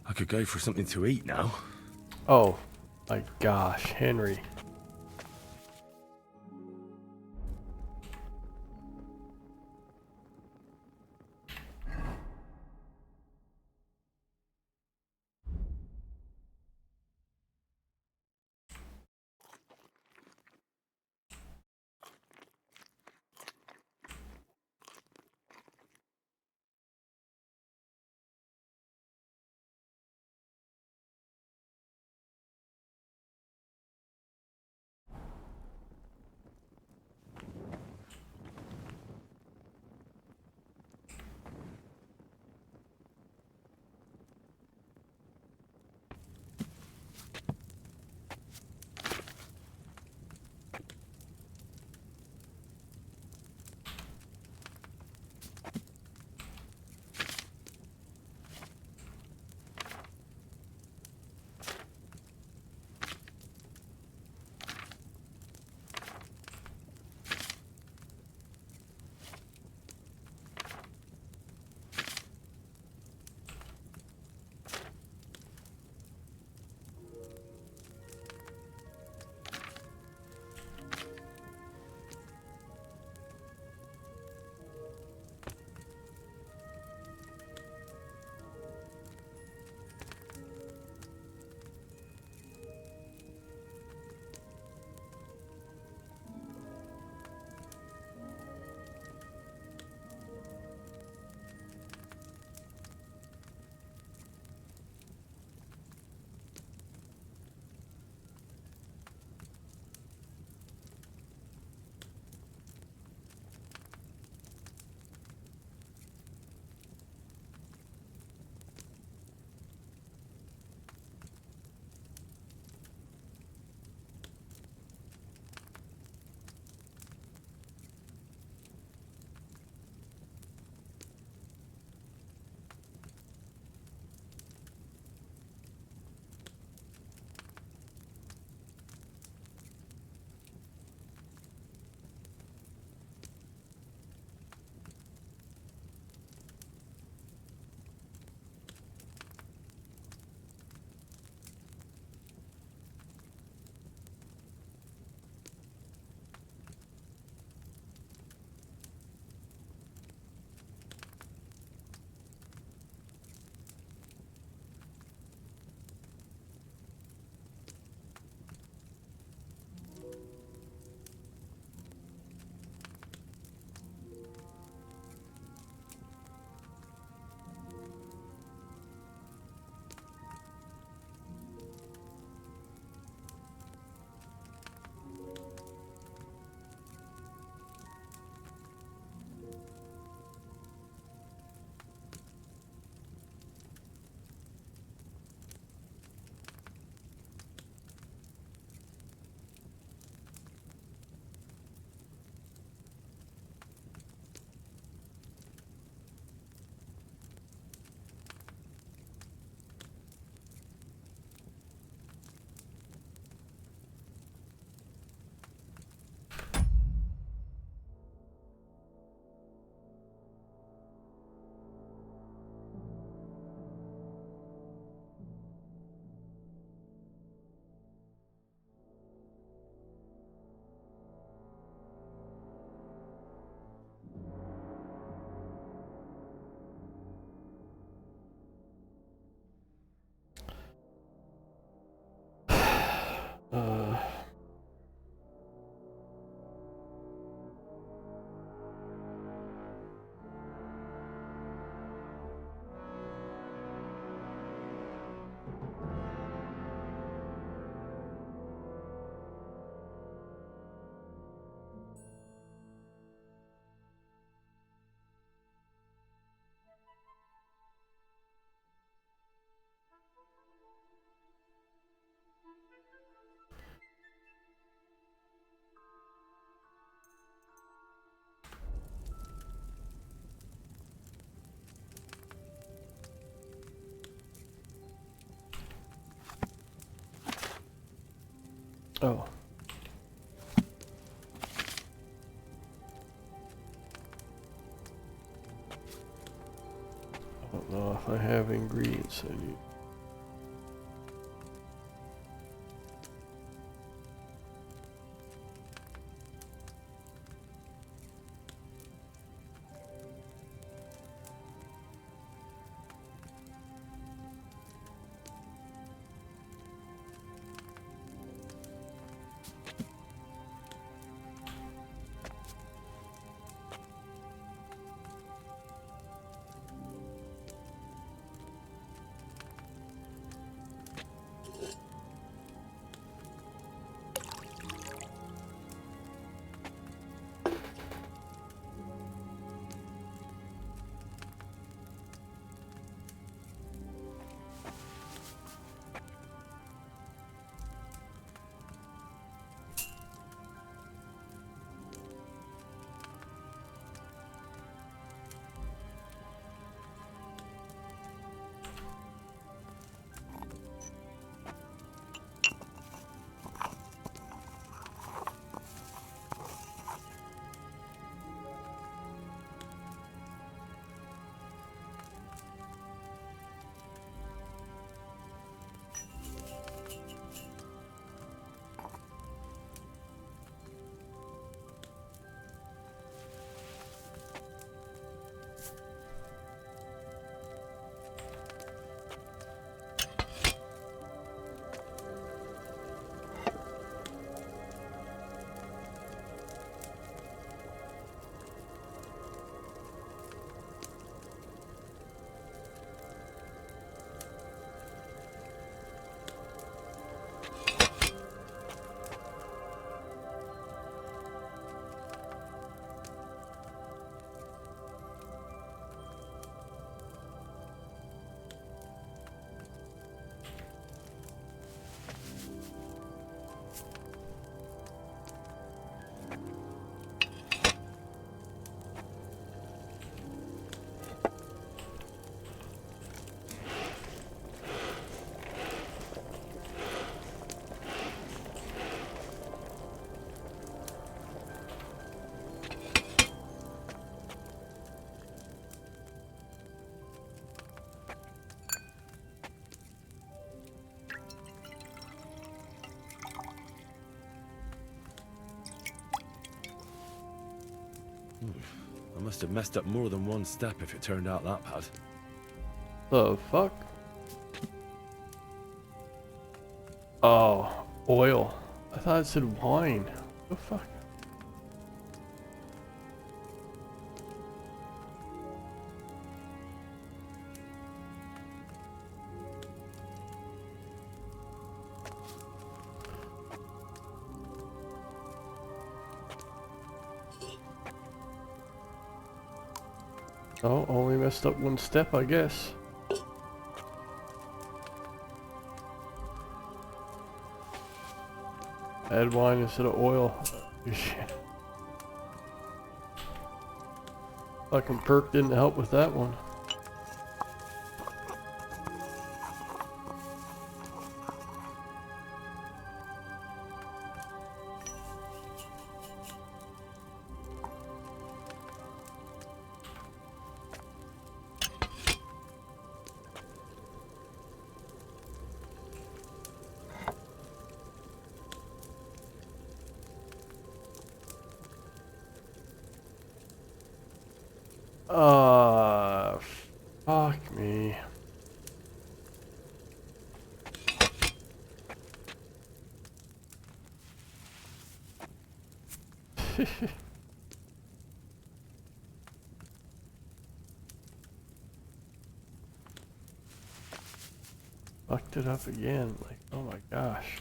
I could go for something to eat now. Oh my gosh, Henry. Oh. I don't know if I have ingredients I need. I must have messed up more than one step if it turned out that bad. The fuck? Oh, oil. I thought it said wine. The fuck? Oh, only messed up one step, I guess. Add wine instead of oil. Fucking perk didn't help with that one. Fuck me. Fucked it up again, like, oh my gosh.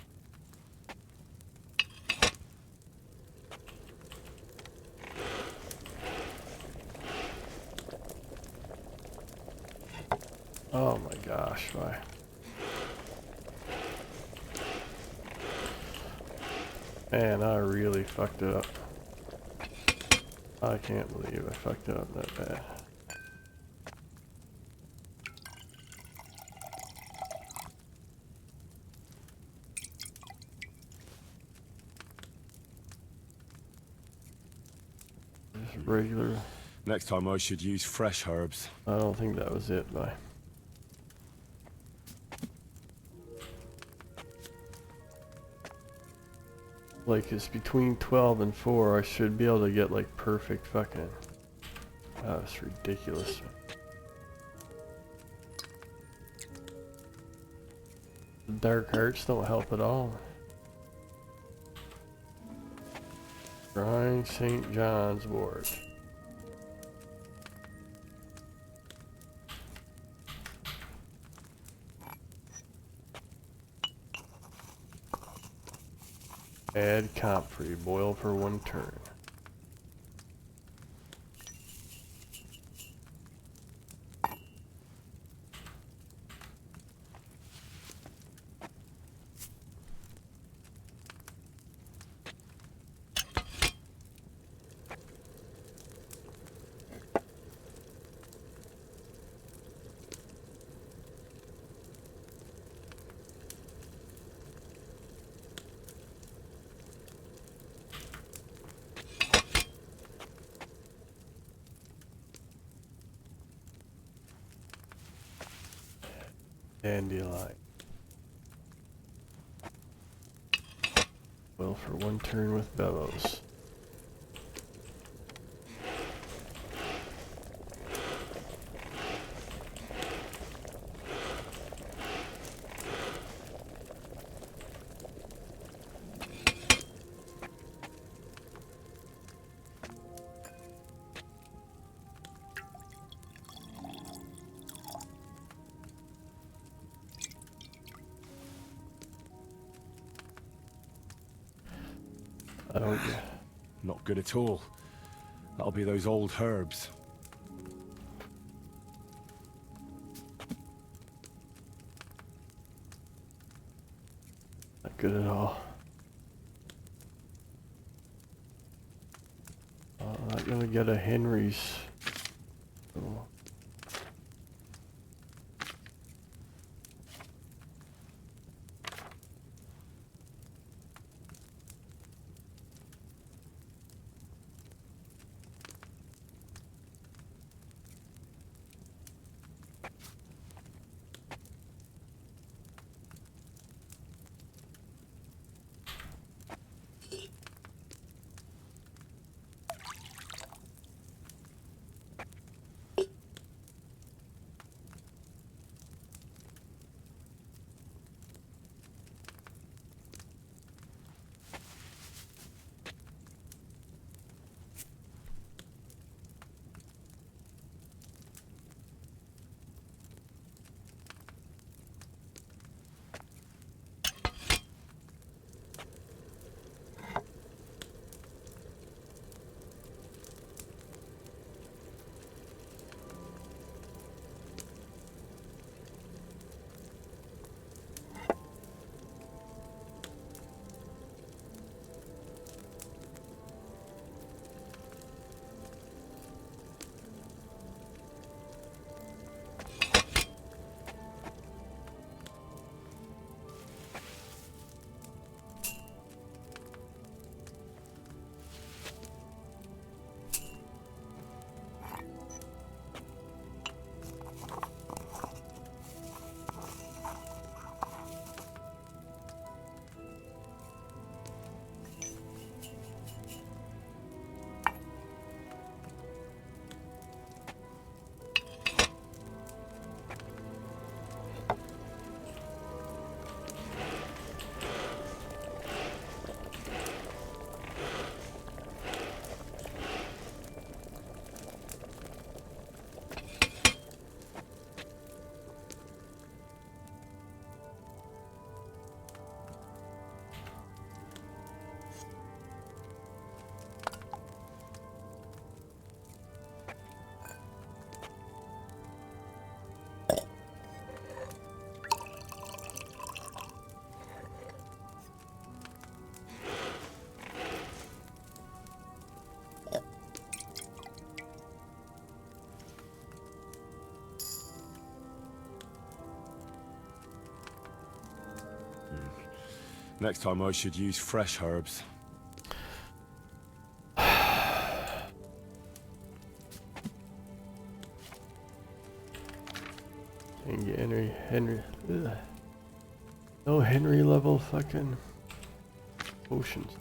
Oh my gosh, why? Man, I really fucked it up. I can't believe I fucked it up that bad. Just regular. Next time I should use fresh herbs. I don't think that was it, bye. Like, it's between 12 and 4, I should be able to get, like, perfect fucking... That's ridiculous. The dark arts don't help at all. Grind St. John's wort. Add comfrey, boil for 1 turn. Dandelion. Boil for 1 turn with bellows. I don't get... Not good at all. That'll be those old herbs. Not good at all. I'm not gonna get a Henry's. Oh. Next time I should use fresh herbs. Can't get Henry. Ugh. No Henry level fucking potions.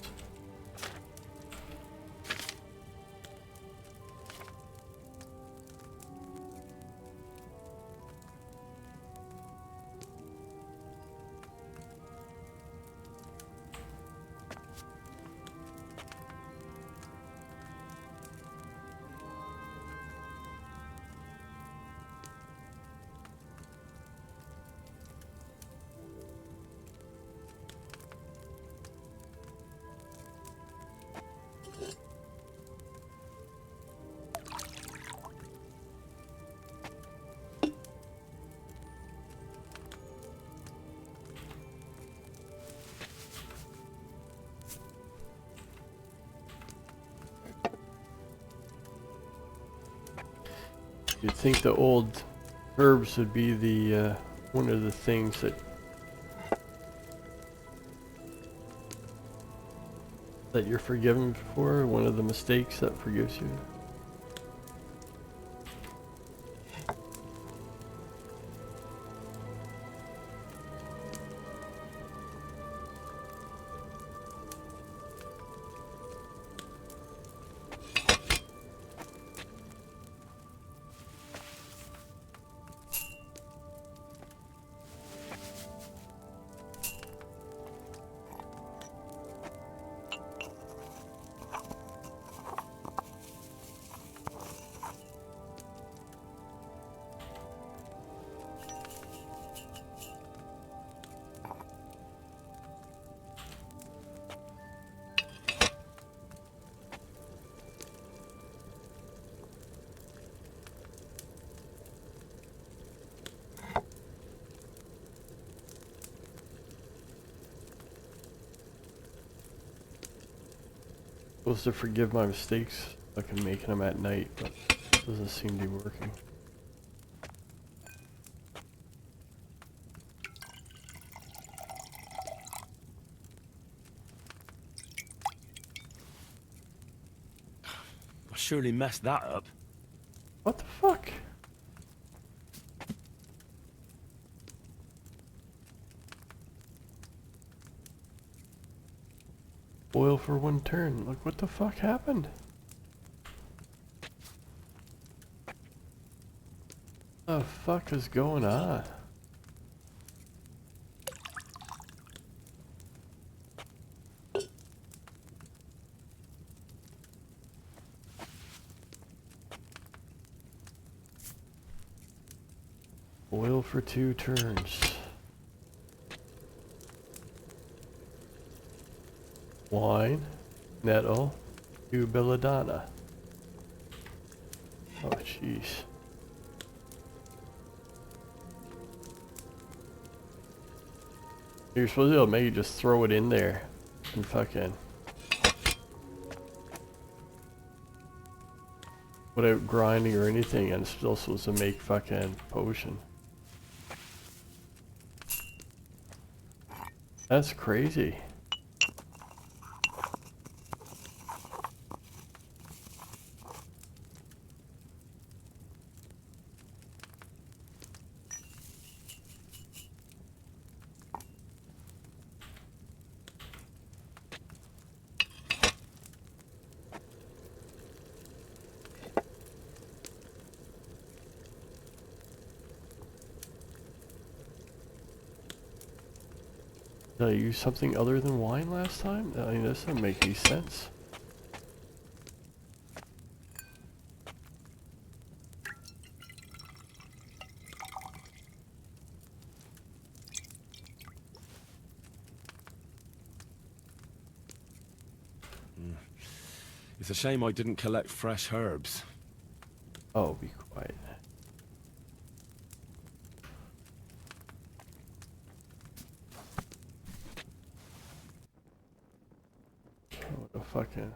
You'd think the old herbs would be the one of the things that you're forgiven for, one of the mistakes that forgives you. Supposed to forgive my mistakes, fucking making them at night, but it doesn't seem to be working. I surely messed that up. What the fuck? Boil for one turn. Look, what the fuck happened? What the fuck is going on? Boil for 2 turns. Wine, nettle, 2 belladonna. Oh jeez. You're supposed to be able to maybe just throw it in there and fucking without grinding or anything, and it's still supposed to make fucking potion. That's crazy. Did I use something other than wine last time? I mean, this doesn't make any sense. It's a shame I didn't collect fresh herbs. Oh, be quiet. What the fucking...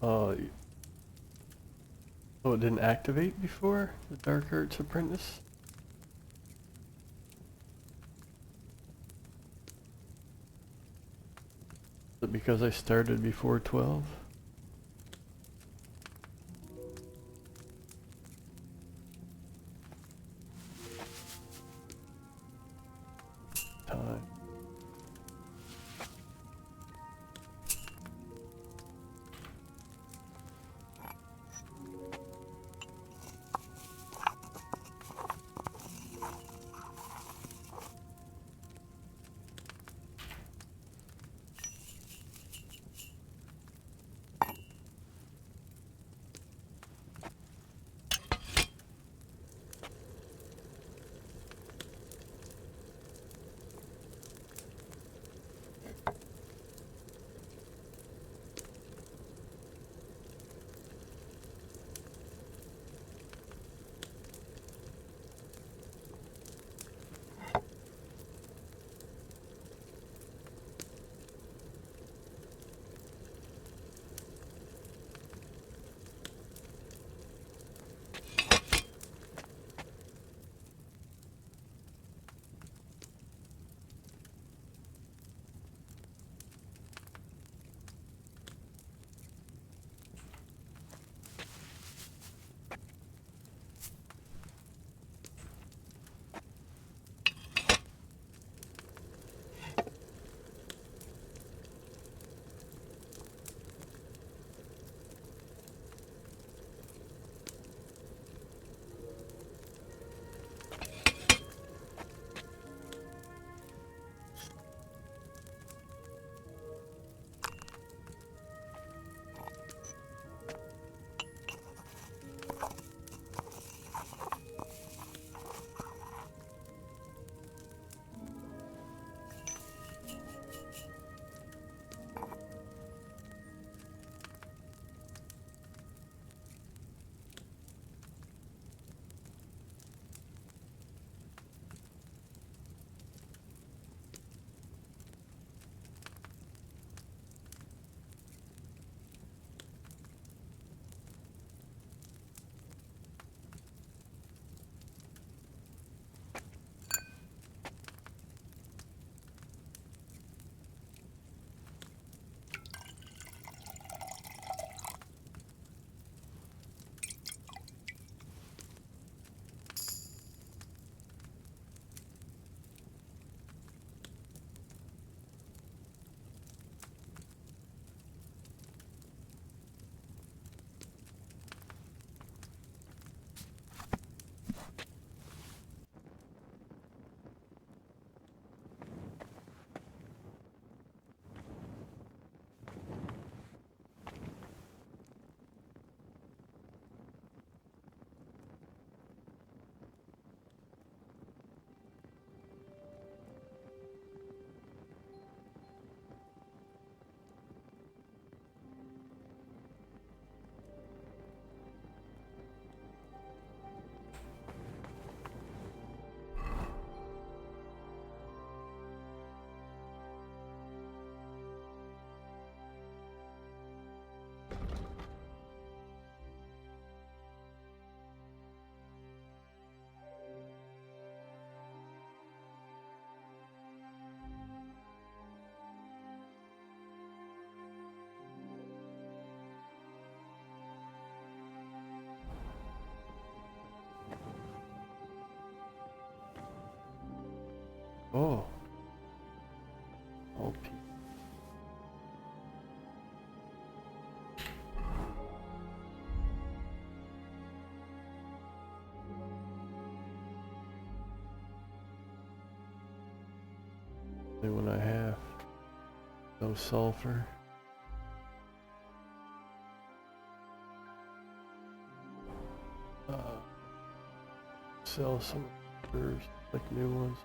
Oh, it didn't activate before? The Dark Arts Apprentice? Is it because I started before 12? Time. Oh. OP. The one I have. No sulfur. Sell some first, like new ones.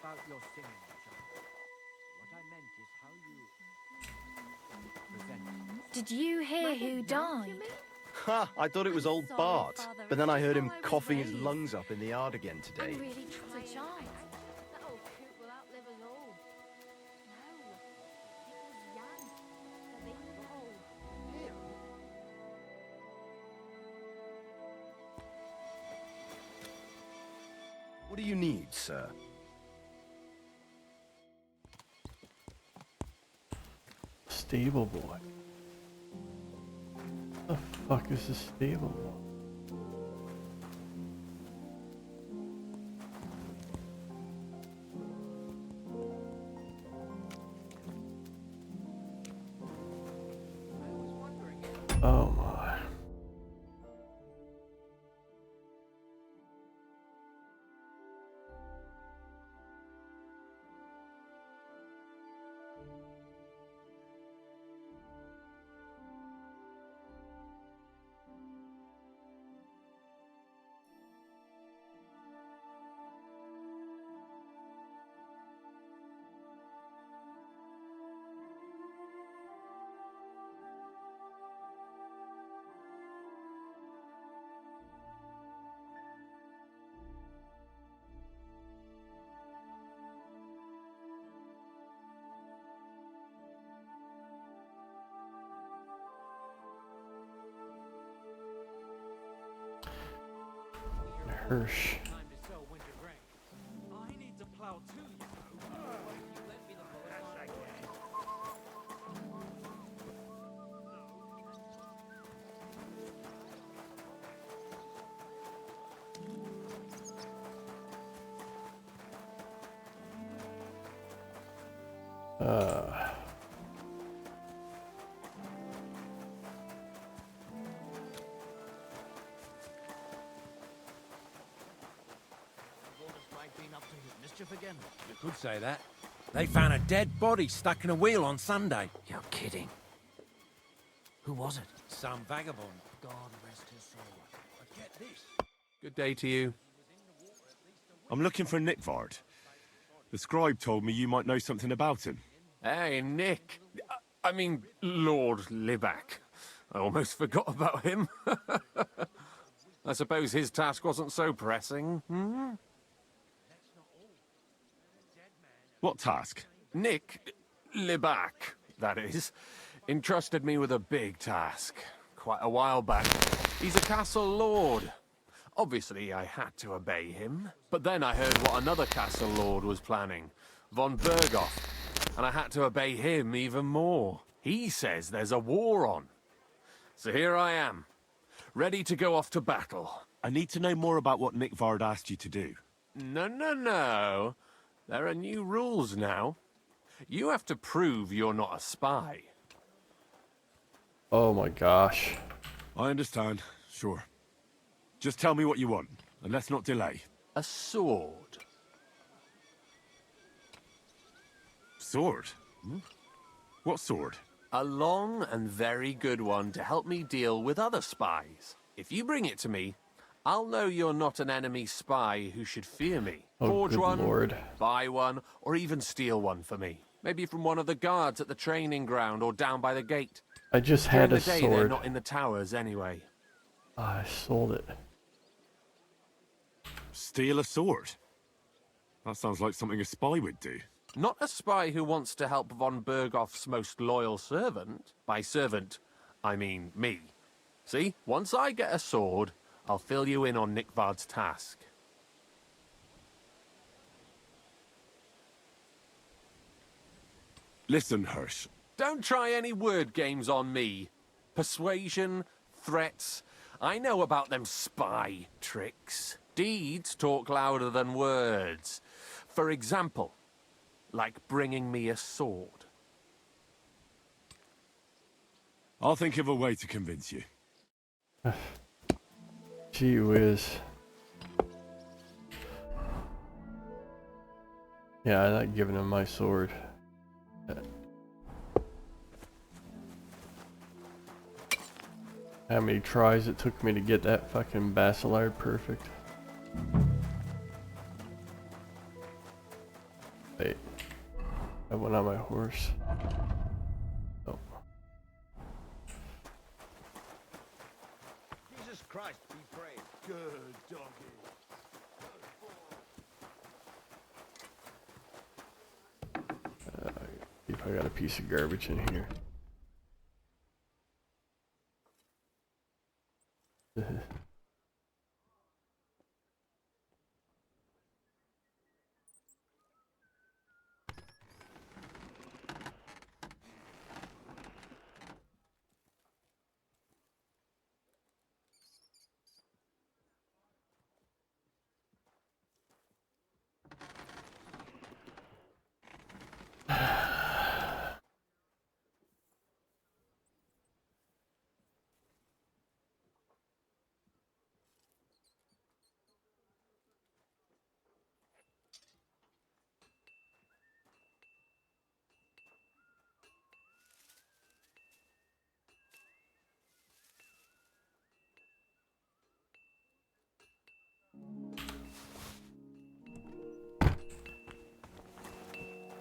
about your singing, child. What I meant is how you present. Did you hear who died? Ha! I thought it was old sorry, Bart, Father, but then I heard him it's how I was coughing his raised. lungs up in the yard again today. I'm really trying. That old coot will outlive us all. No, it was Jan. The big old. Him? What do you need, sir? Stable boy. The fuck is a stable boy? Oh my. Hirsch. Time to sow winter grain. I need to plow too, you know. You lend me the bullet. Yes, I can. Might been up to his mischief again. You could say that. They found a dead body stuck in a wheel on Sunday. You're kidding. Who was it? Some vagabond. God rest his soul. But get this. Good day to you. I'm looking for Nickvard. The scribe told me you might know something about him. Hey, Nick. I mean, Lord Libak. I almost forgot about him. I suppose his task wasn't so pressing. Hmm? What task? Nick Libak, that is, entrusted me with a big task quite a while back. He's a castle lord. Obviously, I had to obey him. But then I heard what another castle lord was planning, von Berghoff, and I had to obey him even more. He says there's a war on. So here I am, ready to go off to battle. I need to know more about what Nickvard asked you to do. No. There are new rules now. You have to prove you're not a spy. Oh my gosh. I understand. Sure. Just tell me what you want, and let's not delay. A sword. Sword? Hmm? What sword? A long and very good one to help me deal with other spies. If you bring it to me, I'll know you're not an enemy spy who should fear me. Oh, Forge good one, Lord. buy one, or even steal one for me. Maybe from one of the guards at the training ground or down by the gate. I just During had the a day, they're sword. not in the towers anyway. I sold it. Steal a sword? That sounds like something a spy would do. Not a spy who wants to help von Berghoff's most loyal servant. By servant, I mean me. See, once I get a sword, I'll fill you in on Nickvard's task. Listen, Hirsch. Don't try any word games on me. Persuasion, threats, I know about them spy tricks. Deeds talk louder than words. For example, like bringing me a sword. I'll think of a way to convince you. Gee whiz. Yeah, I'm not giving him my sword. How many tries it took me to get that fucking Basilard perfect. Wait. I went on my horse. Oh. Jesus Christ, be brave. Good doggy. See if I got a piece of garbage in here.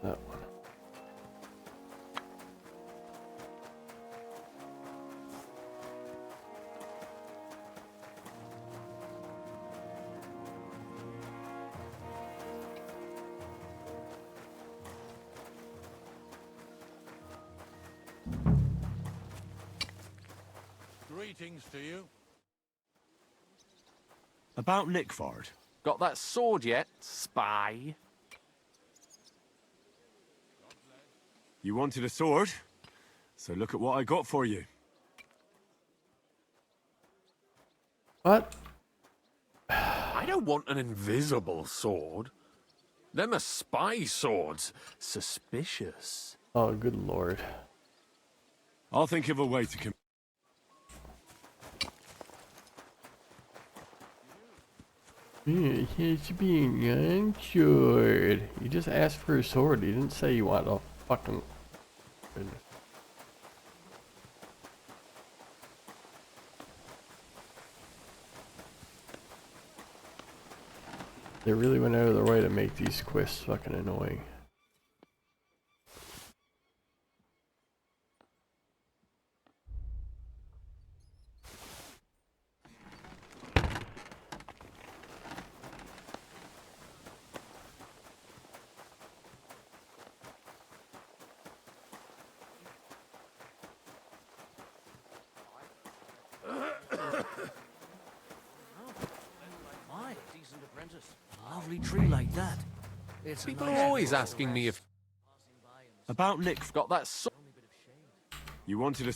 That one. Greetings to you. About Nickford. Got that sword yet, spy? You wanted a sword? So look at what I got for you. What? I don't want an invisible sword. Them are spy swords. Suspicious. Oh, good lord. I'll think of a way to come. Yeah, it's being unsure. You just asked for a sword. You didn't say you want a fucking. Goodness. They really went out of their way to make these quests fucking annoying. My decent apprentice. A lovely tree like that. It's People are always asking me if... About Nick. Got that sword. You wanted a...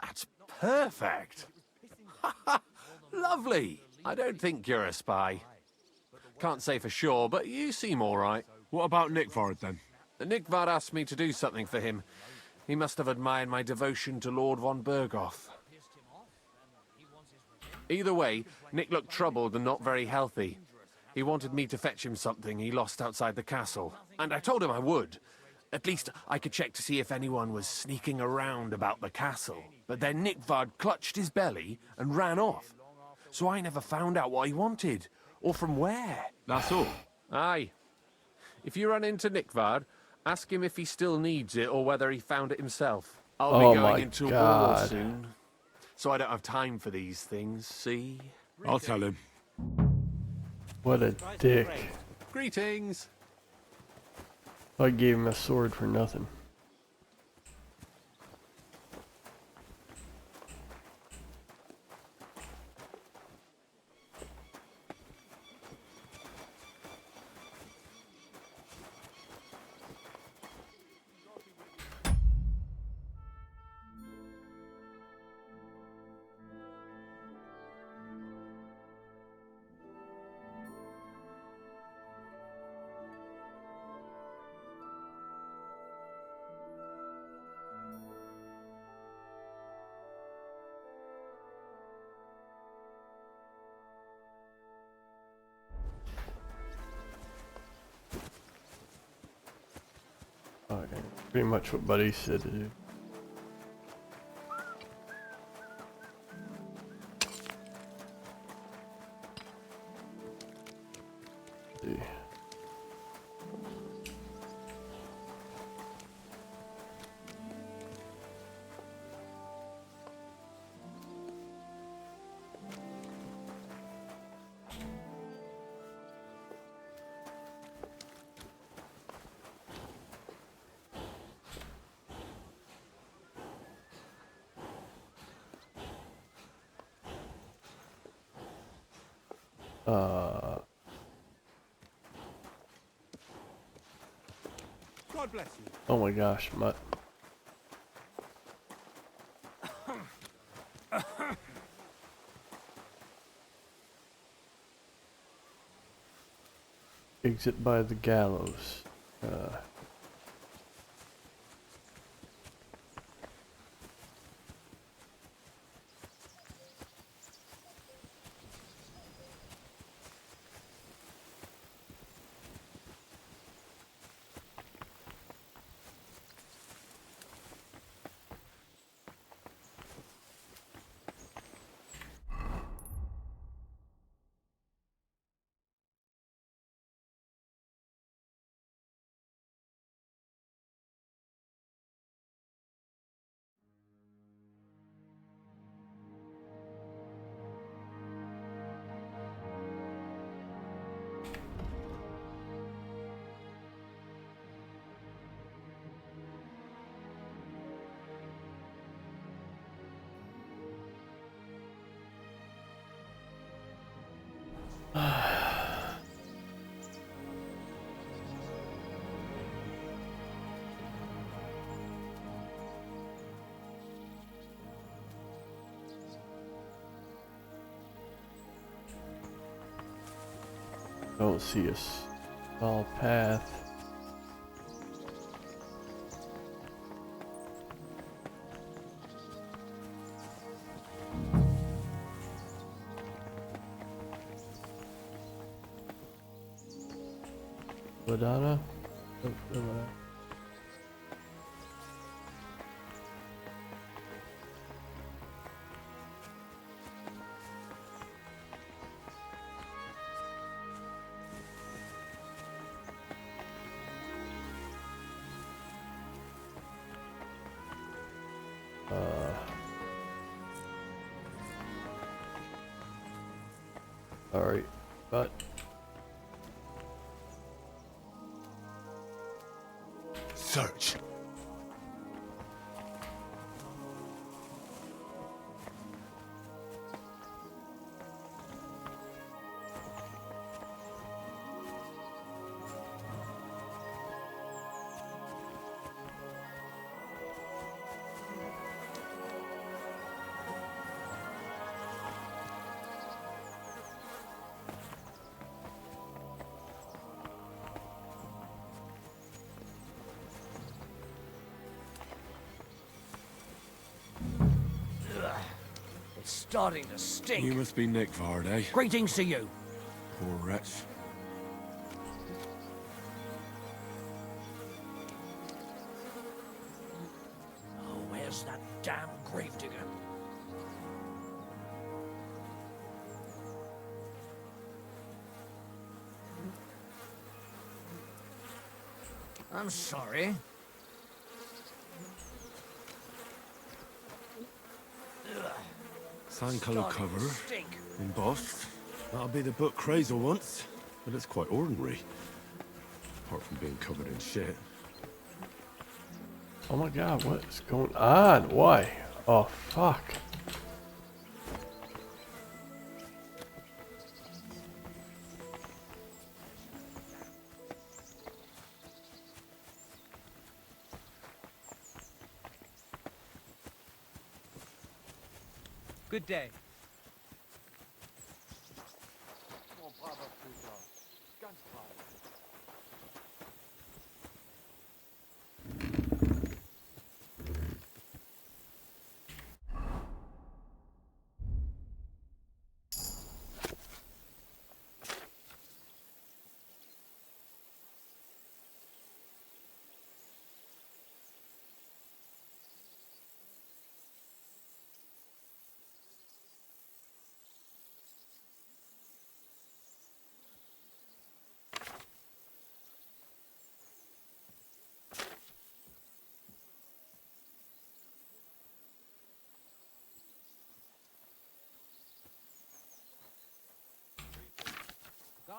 That's perfect. Lovely. I don't think you're a spy. Can't say for sure, but you seem all right. What about Nickford then? Nickvard asked me to do something for him. He must have admired my devotion to Lord von Berghoff. Either way, Nick looked troubled and not very healthy. He wanted me to fetch him something he lost outside the castle, and I told him I would. At least I could check to see if anyone was sneaking around about the castle. But then Nickvard clutched his belly and ran off. So I never found out what he wanted, or from where. That's all? Aye. If you run into Nickvard, ask him if he still needs it or whether he found it himself. I'll be going into war soon, so I don't have time for these things, see? I'll tell him. What a dick. Greetings. I gave him a sword for nothing. Okay, pretty much what Buddy said to do. See. God bless you. Oh my gosh, my exit by the gallows. Don't see a small path. Madonna? Oh, no, alright, but Search. It's starting to stink. You must be Nick Varday. Greetings to you. Poor wretch. Oh, where's that damn gravedigger? I'm sorry. Sand-coloured cover, embossed. That'll be the book Crazer wants, but it's quite ordinary. Apart from being covered in shit. oh my god, what is going on? Why? Oh fuck. Good day.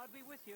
God be with you.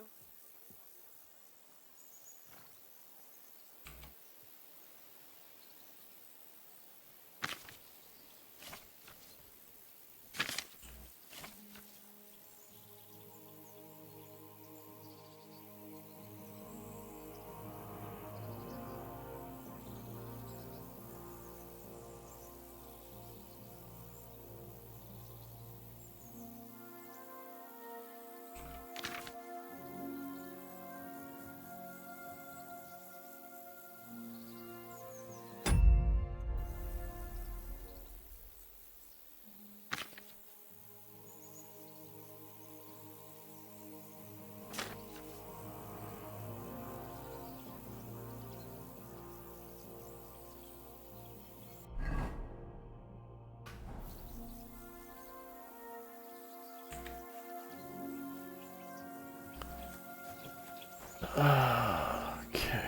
Okay.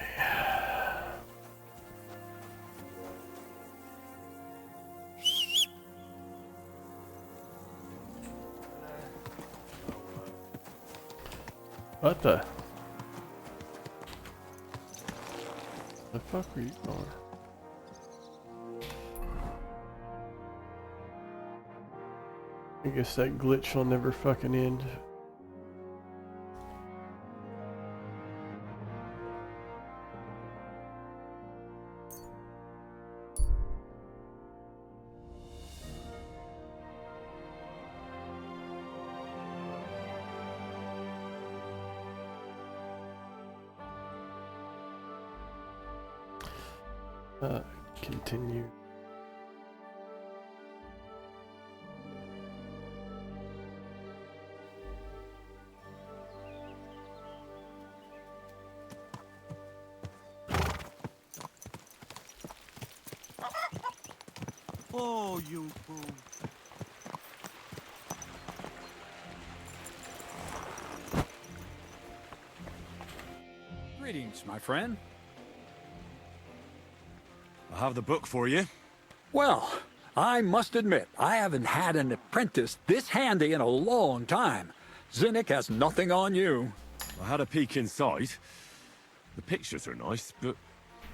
What the? The fuck were you going? I guess that glitch will never fucking end. Continue. Oh, you fool. Greetings, my friend. I have the book for you. Well, I must admit, I haven't had an apprentice this handy in a long time. Zinnik has nothing on you. I had a peek inside. The pictures are nice, but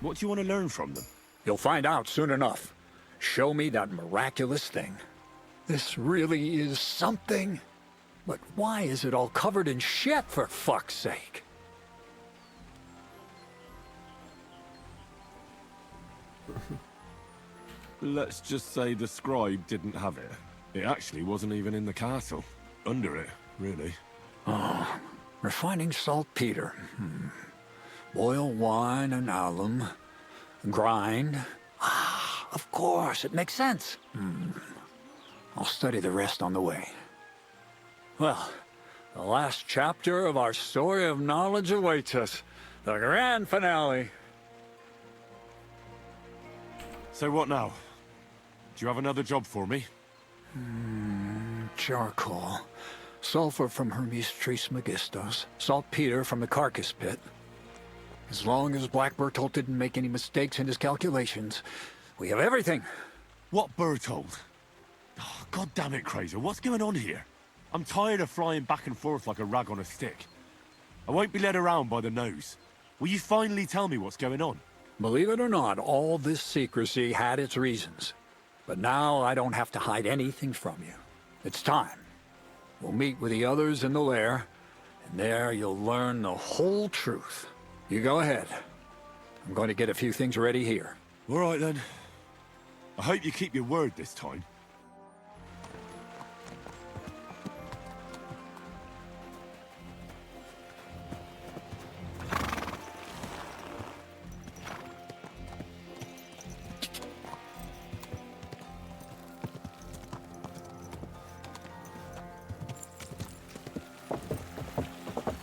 what do you want to learn from them? You'll find out soon enough. Show me that miraculous thing. This really is something. But why is it all covered in shit, for fuck's sake? Let's just say the scribe didn't have it. It actually wasn't even in the castle. Under it, really. Oh, refining saltpeter. Boil wine and alum. Grind. Ah, of course, it makes sense. I'll study the rest on the way. Well, the last chapter of our story of knowledge awaits us. The grand finale. So what now? Do you have another job for me? Charcoal. Sulfur from Hermes Trismegistos. Saltpeter from the carcass pit. As long as Black Bertolt didn't make any mistakes in his calculations, we have everything. What Bertolt? Oh, God damn it, Kraser, what's going on here? I'm tired of flying back and forth like a rag on a stick. I won't be led around by the nose. Will you finally tell me what's going on? Believe it or not, all this secrecy had its reasons. But now I don't have to hide anything from you. It's time. We'll meet with the others in the lair, and there you'll learn the whole truth. You go ahead. I'm going to get a few things ready here. All right, then. I hope you keep your word this time.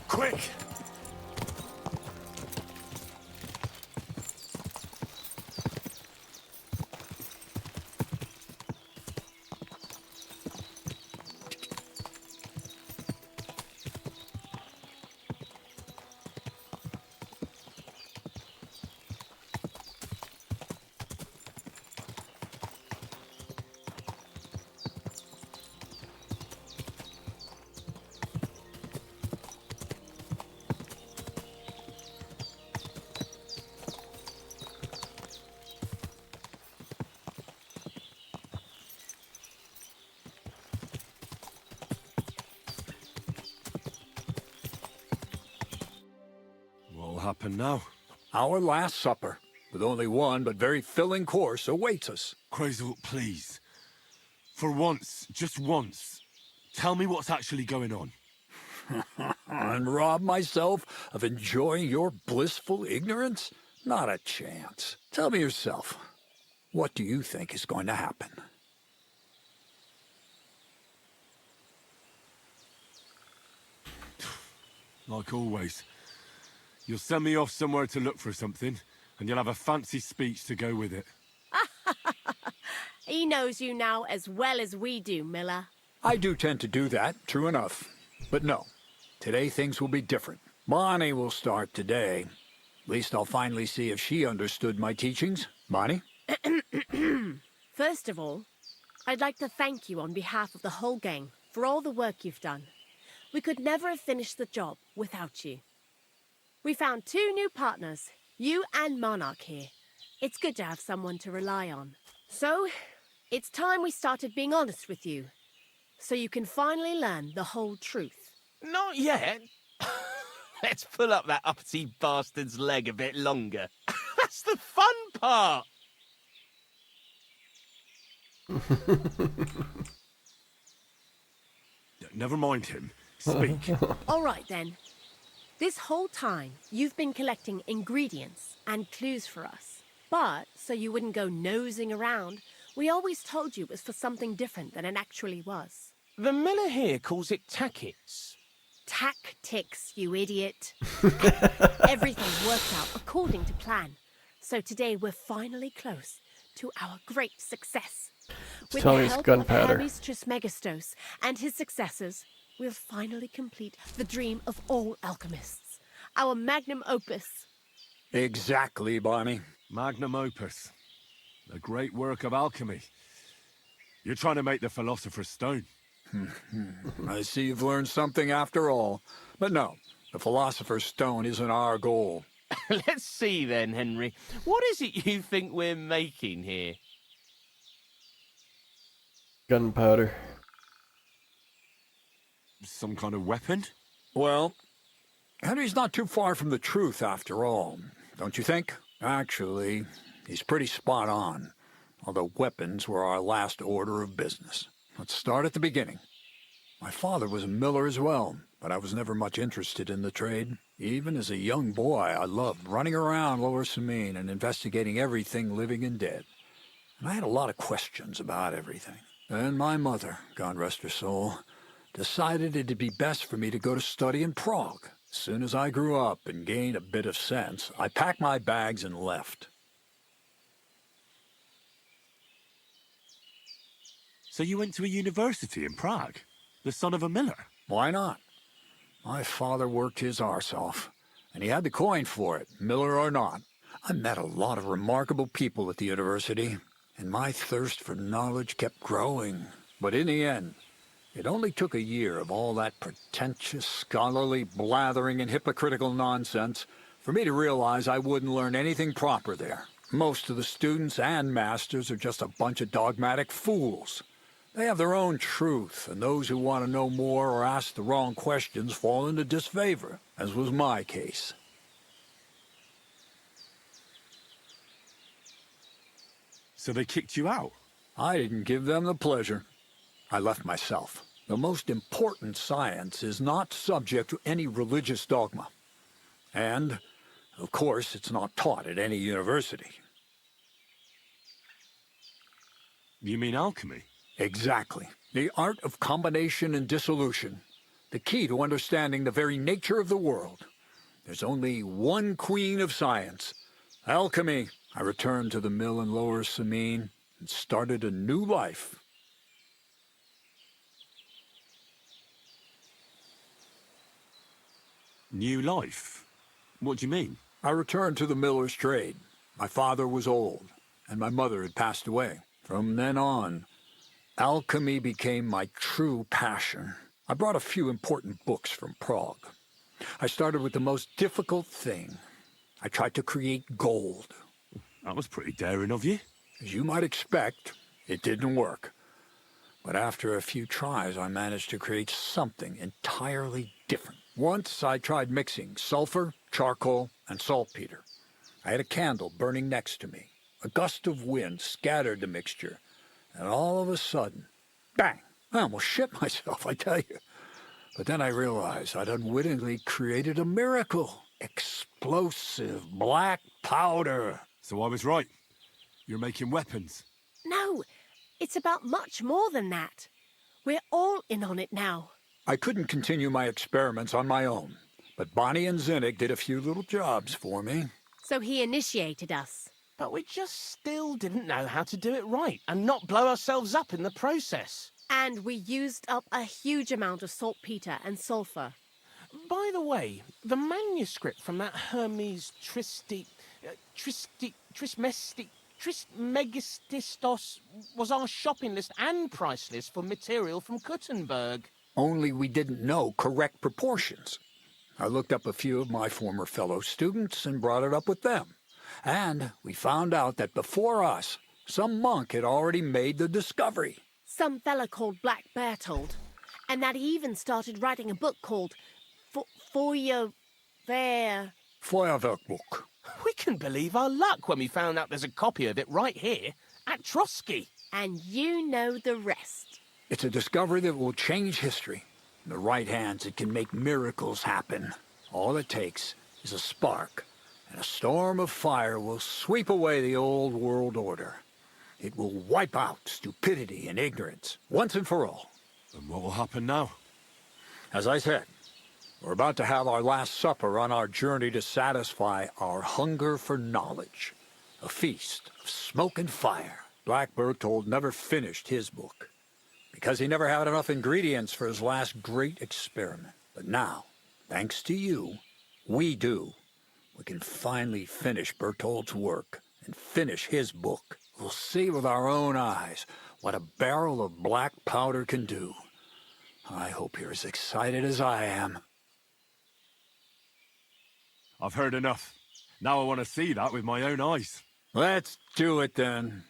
Quick! What'll happen now? Our last supper, with only one but very filling course, awaits us. Crazel, please. For once, just once, tell me what's actually going on. And rob myself of enjoying your blissful ignorance? Not a chance. Tell me yourself, what do you think is going to happen? Like always. You'll send me off somewhere to look for something, and you'll have a fancy speech to go with it. He knows you now as well as we do, Miller. I do tend to do that, true enough. But no, today things will be different. Bonnie will start today. At least I'll finally see if she understood my teachings. Bonnie? First of all, I'd like to thank you on behalf of the whole gang for all the work you've done. We could never have finished the job without you. We found 2 new partners, you and Monarch here. It's good to have someone to rely on. So, it's time we started being honest with you, so you can finally learn the whole truth. Not yet. Let's pull up that uppity bastard's leg a bit longer. That's the fun part. Never mind him. Speak. All right, then. This whole time, you've been collecting ingredients and clues for us. But, so you wouldn't go nosing around, we always told you it was for something different than it actually was. The miller here calls it tackets. Tactics, you idiot. Everything worked out according to plan. So today we're finally close to our great success. With Tell the me it's help of gunpowder. Hermes Trismegistos and his successors, we'll finally complete the dream of all alchemists. Our magnum opus. Exactly, Bonnie. Magnum opus. A great work of alchemy. You're trying to make the Philosopher's Stone. I see you've learned something after all. But no, the Philosopher's Stone isn't our goal. Let's see then, Henry. What is it you think we're making here? Gunpowder. Some kind of weapon? Well, Henry's not too far from the truth after all, don't you think? Actually, he's pretty spot on. Although weapons were our last order of business. Let's start at the beginning. My father was a miller as well, but I was never much interested in the trade. Even as a young boy, I loved running around Lower Samine and investigating everything living and dead. And I had a lot of questions about everything. Then my mother, God rest her soul, decided it'd be best for me to go to study in Prague. As soon as I grew up and gained a bit of sense, I packed my bags and left. So you went to a university in Prague? The son of a miller? Why not? My father worked his arse off, and he had the coin for it, miller or not. I met a lot of remarkable people at the university, and my thirst for knowledge kept growing. But in the end, it only took a year of all that pretentious, scholarly blathering and hypocritical nonsense for me to realize I wouldn't learn anything proper there. Most of the students and masters are just a bunch of dogmatic fools. They have their own truth, and those who want to know more or ask the wrong questions fall into disfavor, as was my case. So they kicked you out? I didn't give them the pleasure. I left myself. The most important science is not subject to any religious dogma. And, of course, it's not taught at any university. You mean alchemy? Exactly. The art of combination and dissolution. The key to understanding the very nature of the world. There's only one queen of science. Alchemy. I returned to the mill in Lower Samine and started a new life. New life? What do you mean? I returned to the miller's trade. My father was old, and my mother had passed away. From then on, alchemy became my true passion. I brought a few important books from Prague. I started with the most difficult thing. I tried to create gold. That was pretty daring of you. As you might expect, it didn't work. But after a few tries, I managed to create something entirely different. Once I tried mixing sulfur, charcoal, and saltpeter. I had a candle burning next to me. A gust of wind scattered the mixture, and all of a sudden, bang! I almost shit myself, I tell you. But then I realized I'd unwittingly created a miracle. Explosive black powder. So I was right. You're making weapons. No, it's about much more than that. We're all in on it now. I couldn't continue my experiments on my own, but Bonnie and Zinnig did a few little jobs for me. So he initiated us. But we just still didn't know how to do it right and not blow ourselves up in the process. And we used up a huge amount of saltpeter and sulfur. By the way, the manuscript from that Hermes Trismegistos was our shopping list and price list for material from Kuttenberg. Only we didn't know correct proportions. I looked up a few of my former fellow students and brought it up with them. And we found out that before us, some monk had already made the discovery. Some fella called Black Bertold. And that he even started writing a book called Feuerwehr. Feuerwerkbuch. We couldn't believe our luck when we found out there's a copy of it right here at Trotsky. And you know the rest. It's a discovery that will change history. In the right hands, it can make miracles happen. All it takes is a spark, and a storm of fire will sweep away the old world order. It will wipe out stupidity and ignorance, once and for all. And what will happen now? As I said, we're about to have our last supper on our journey to satisfy our hunger for knowledge. A feast of smoke and fire. Black Bertold never finished his book, because he never had enough ingredients for his last great experiment. But now, thanks to you, we do. We can finally finish Bertold's work and finish his book. We'll see with our own eyes what a barrel of black powder can do. I hope you're as excited as I am. I've heard enough. Now I want to see that with my own eyes. Let's do it then.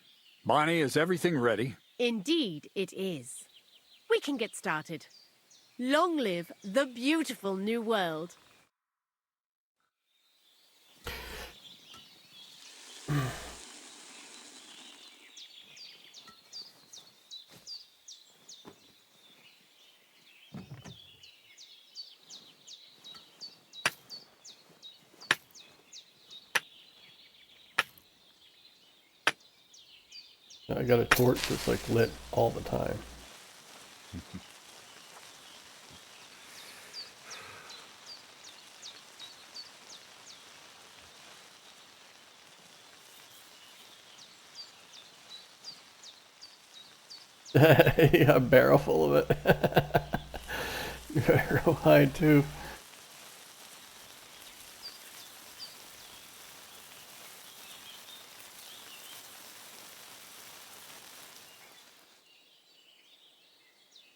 Bonnie, is everything ready? Indeed it is. We can get started. Long live the beautiful new world. I got a torch that's like lit all the time. You got a barrel full of it. You better go hide too.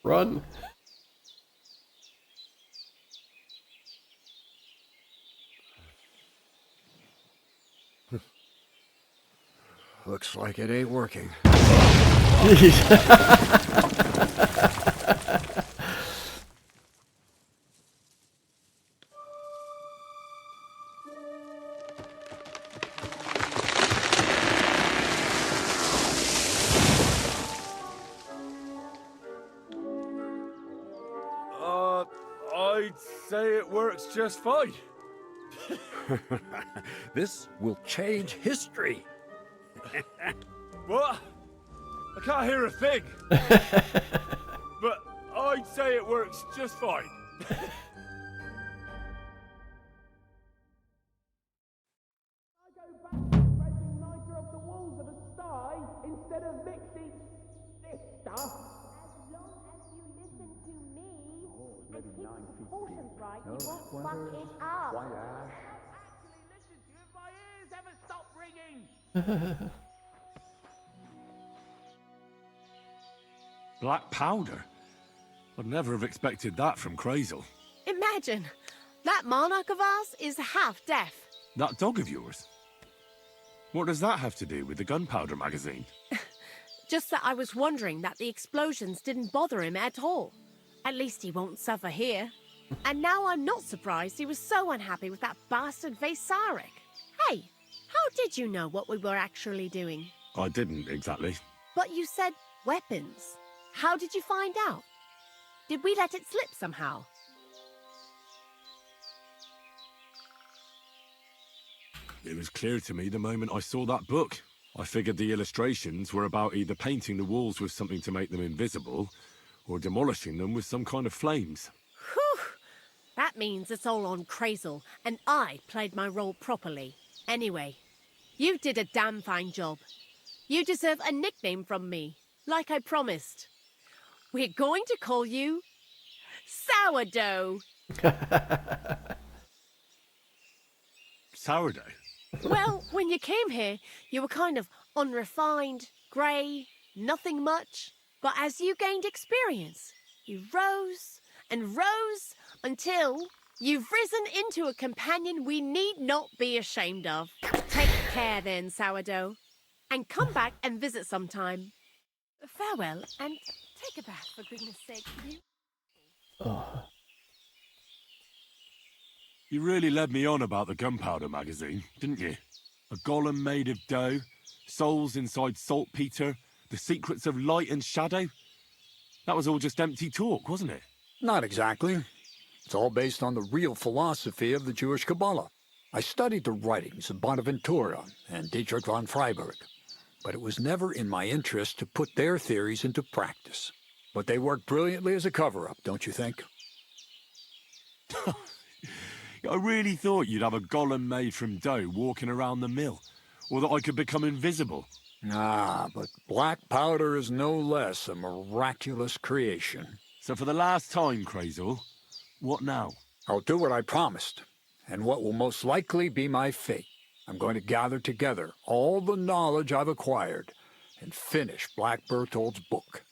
Run. Looks like it ain't working. I'd say it works just fine. This will change history. What? I can't hear a thing. But I'd say it works just fine. Instead of mixing this stuff. As long as you listen to me and keep the proportions right, you won't fuck it up. Actually listen to you if my ears ever stop ringing. Black powder? I'd never have expected that from Crazel. Imagine, that monarch of ours is half deaf. That dog of yours? What does that have to do with the gunpowder magazine? Just that I was wondering that the explosions didn't bother him at all. At least he won't suffer here. And now I'm not surprised he was so unhappy with that bastard Vasarik. Hey, how did you know what we were actually doing? I didn't exactly. But you said weapons. How did you find out? Did we let it slip somehow? It was clear to me the moment I saw that book. I figured the illustrations were about either painting the walls with something to make them invisible, or demolishing them with some kind of flames. Whew! That means it's all on Crazel, and I played my role properly. Anyway, you did a damn fine job. You deserve a nickname from me, like I promised. We're going to call you Sourdough. Sourdough? Well, when you came here, you were kind of unrefined, grey, nothing much. But as you gained experience, you rose and rose until you've risen into a companion we need not be ashamed of. Take care then, Sourdough, and come back and visit sometime. Farewell, and take a bath for goodness sake. Oh. You really led me on about the gunpowder magazine, didn't you? A golem made of dough, souls inside saltpeter, the secrets of light and shadow. That was all just empty talk, wasn't it? Not exactly. It's all based on the real philosophy of the Jewish Kabbalah. I studied the writings of Bonaventura and Dietrich von Freiberg, but it was never in my interest to put their theories into practice. But they work brilliantly as a cover-up, don't you think? I really thought you'd have a golem made from dough walking around the mill, or that I could become invisible. Ah, but black powder is no less a miraculous creation. So for the last time, Crazel, what now? I'll do what I promised, and what will most likely be my fate. I'm going to gather together all the knowledge I've acquired and finish Black Berthold's book.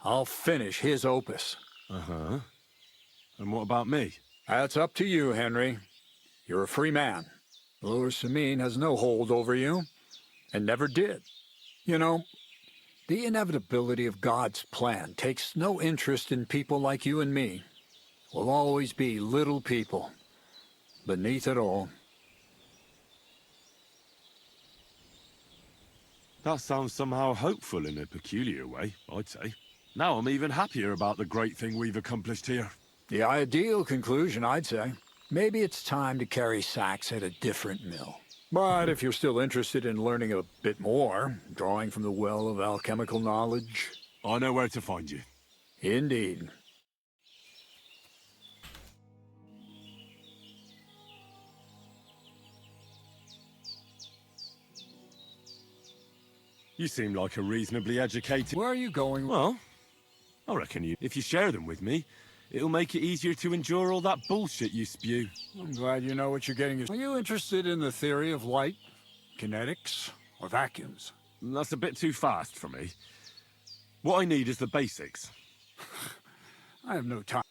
I'll finish his opus. Uh-huh. And what about me? That's up to you, Henry. You're a free man. Lord Samin has no hold over you, and never did. You know, the inevitability of God's plan takes no interest in people like you and me. We'll always be little people, beneath it all. That sounds somehow hopeful in a peculiar way, I'd say. Now I'm even happier about the great thing we've accomplished here. The ideal conclusion, I'd say. Maybe it's time to carry sacks at a different mill. But if you're still interested in learning a bit more, drawing from the well of alchemical knowledge... I know where to find you. Indeed. You seem like a reasonably educated... Where are you going? Well, I reckon if you share them with me, it'll make it easier to endure all that bullshit you spew. I'm glad you know what you're getting. Are you interested in the theory of light, kinetics, or vacuums? That's a bit too fast for me. What I need is the basics. I have no time.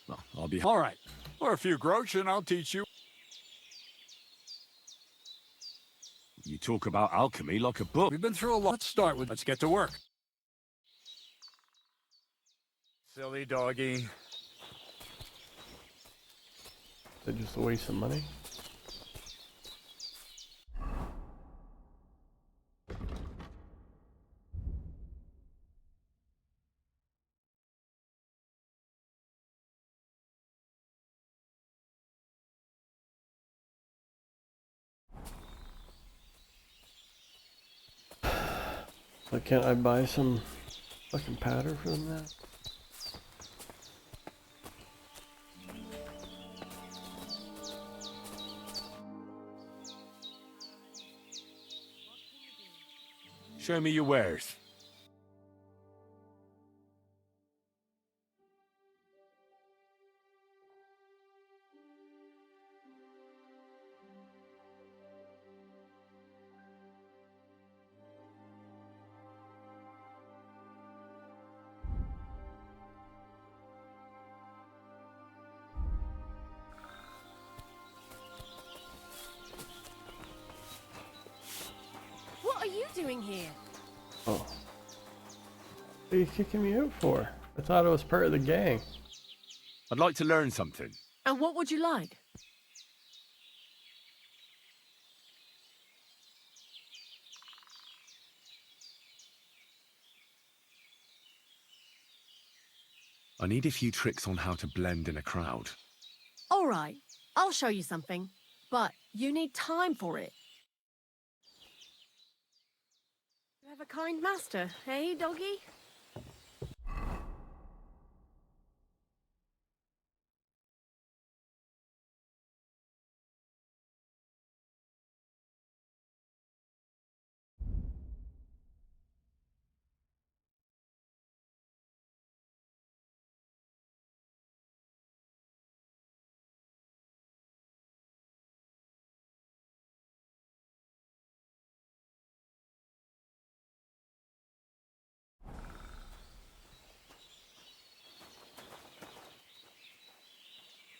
Well, I'll be... All right. For a few groschen, and I'll teach you. You talk about alchemy like a book. We've been through a lot. Let's get to work. Silly doggy. They just waste some money. Why can't I buy some fucking powder from that? Show me your wares. What are you doing here? Oh. What are you kicking me out for? I thought I was part of the gang. I'd like to learn something. And what would you like? I need a few tricks on how to blend in a crowd. All right, I'll show you something, but you need time for it. You have a kind master, hey, doggy?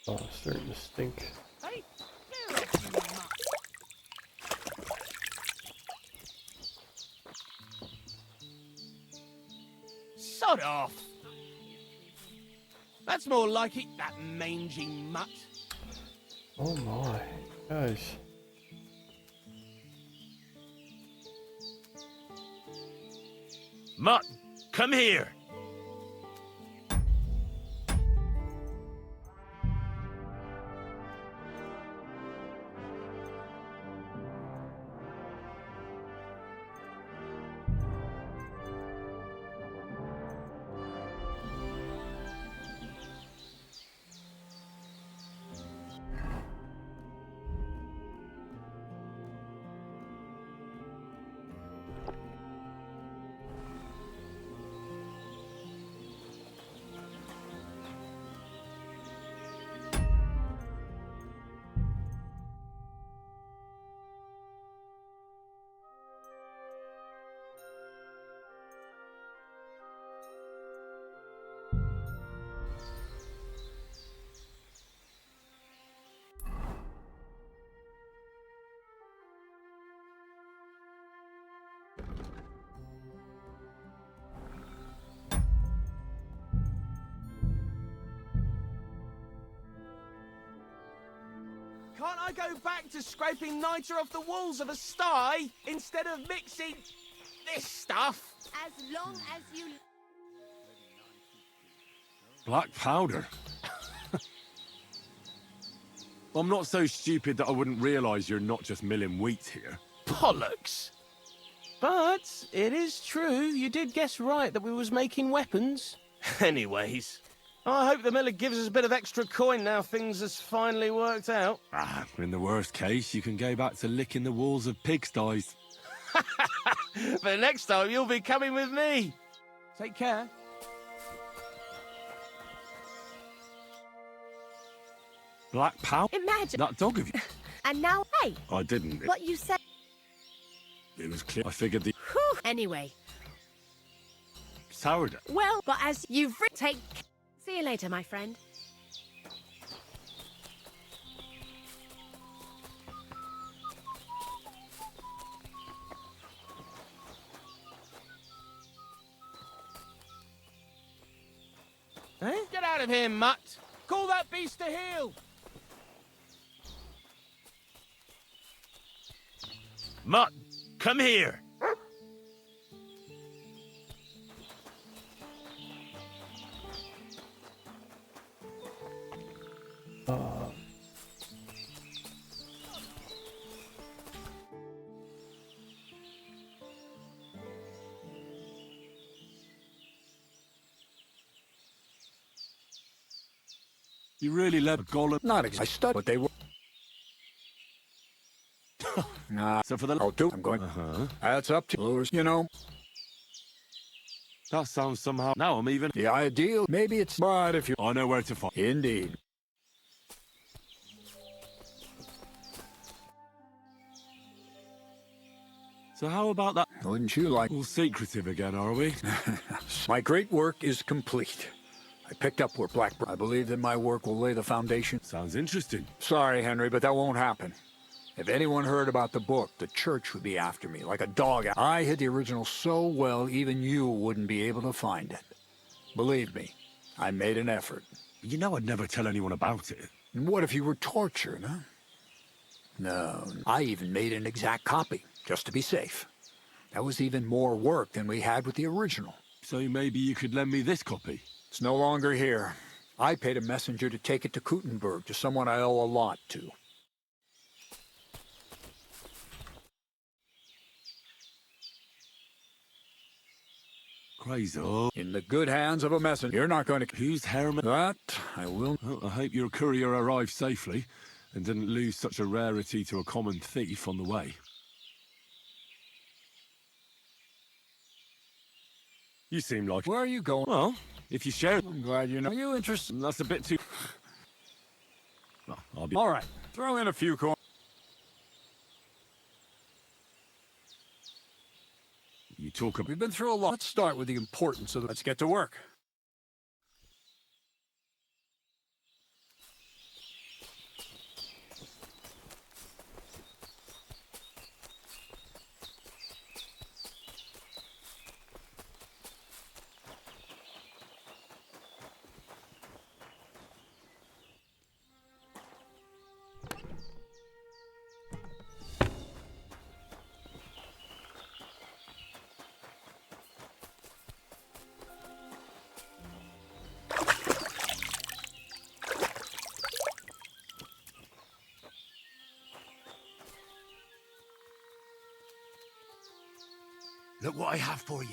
Oh, it's starting to stink. Hey, get off, you mutt. Sod off! That's more like it, that mangy mutt. Oh my, guys. Mutt, come here! Can't I go back to scraping niter off the walls of a sty instead of mixing this stuff? As long as you... Black powder? Well, I'm not so stupid that I wouldn't realise you're not just milling wheat here. Bollocks! But it is true, you did guess right that we was making weapons. Anyways, I hope the miller gives us a bit of extra coin now things has finally worked out. Ah, in the worst case, you can go back to licking the walls of pigsties. But next time you'll be coming with me. Take care. Black powder? Imagine. That dog of you. And now, hey, I didn't. what you said. It was clear. I figured the Whew. Anyway, sourdough. well, but as you've take. See you later, my friend. Eh? Get out of here, mutt. Call that beast to heel. Mutt, come here. You really let a golem... Not exactly. I studied what they were. Nah. So for the... I'll do. I'm going. That's up to lures, you know. That sounds somehow... Now I'm even... The ideal. Maybe it's... But if you... I know where to find... Indeed. So how about that? Wouldn't you like... All secretive again, are we? My great work is complete. I picked up where Blackbird... I believe that my work will lay the foundation. Sounds interesting. Sorry, Henry, but that won't happen. If anyone heard about the book, the church would be after me, like a dog. I hid the original so well, even you wouldn't be able to find it. Believe me, I made an effort. You know I'd never tell anyone about it. What if you were tortured, huh? No, I even made an exact copy, just to be safe. That was even more work than we had with the original. So maybe you could lend me this copy? It's no longer here. I paid a messenger to take it to Kuttenberg, to someone I owe a lot to. Crazy. In the good hands of a messenger. You're not going to... Who's Herman? That I will... Well, I hope your courier arrived safely and didn't lose such a rarity to a common thief on the way. You seem like... Where are you going? Well, if you share... I'm glad you know. Are you interested? That's a bit too... Well, I'll be... All right. Throw in a few coins. You talk about... We've been through a lot. Let's start with the importance of... Let's get to work. Look what I have for you.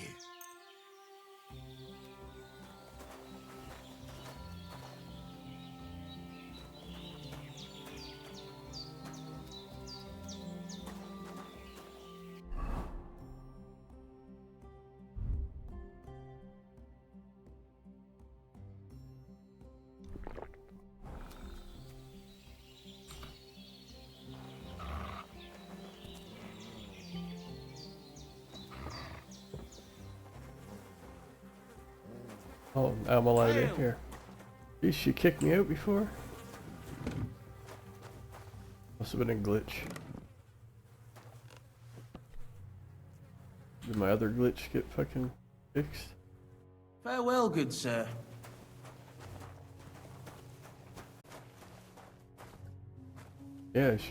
Oh, I'm allowed in here. Geez, she kicked me out before. Must have been a glitch. Did my other glitch get fucking fixed? Farewell, good sir. Yeah, she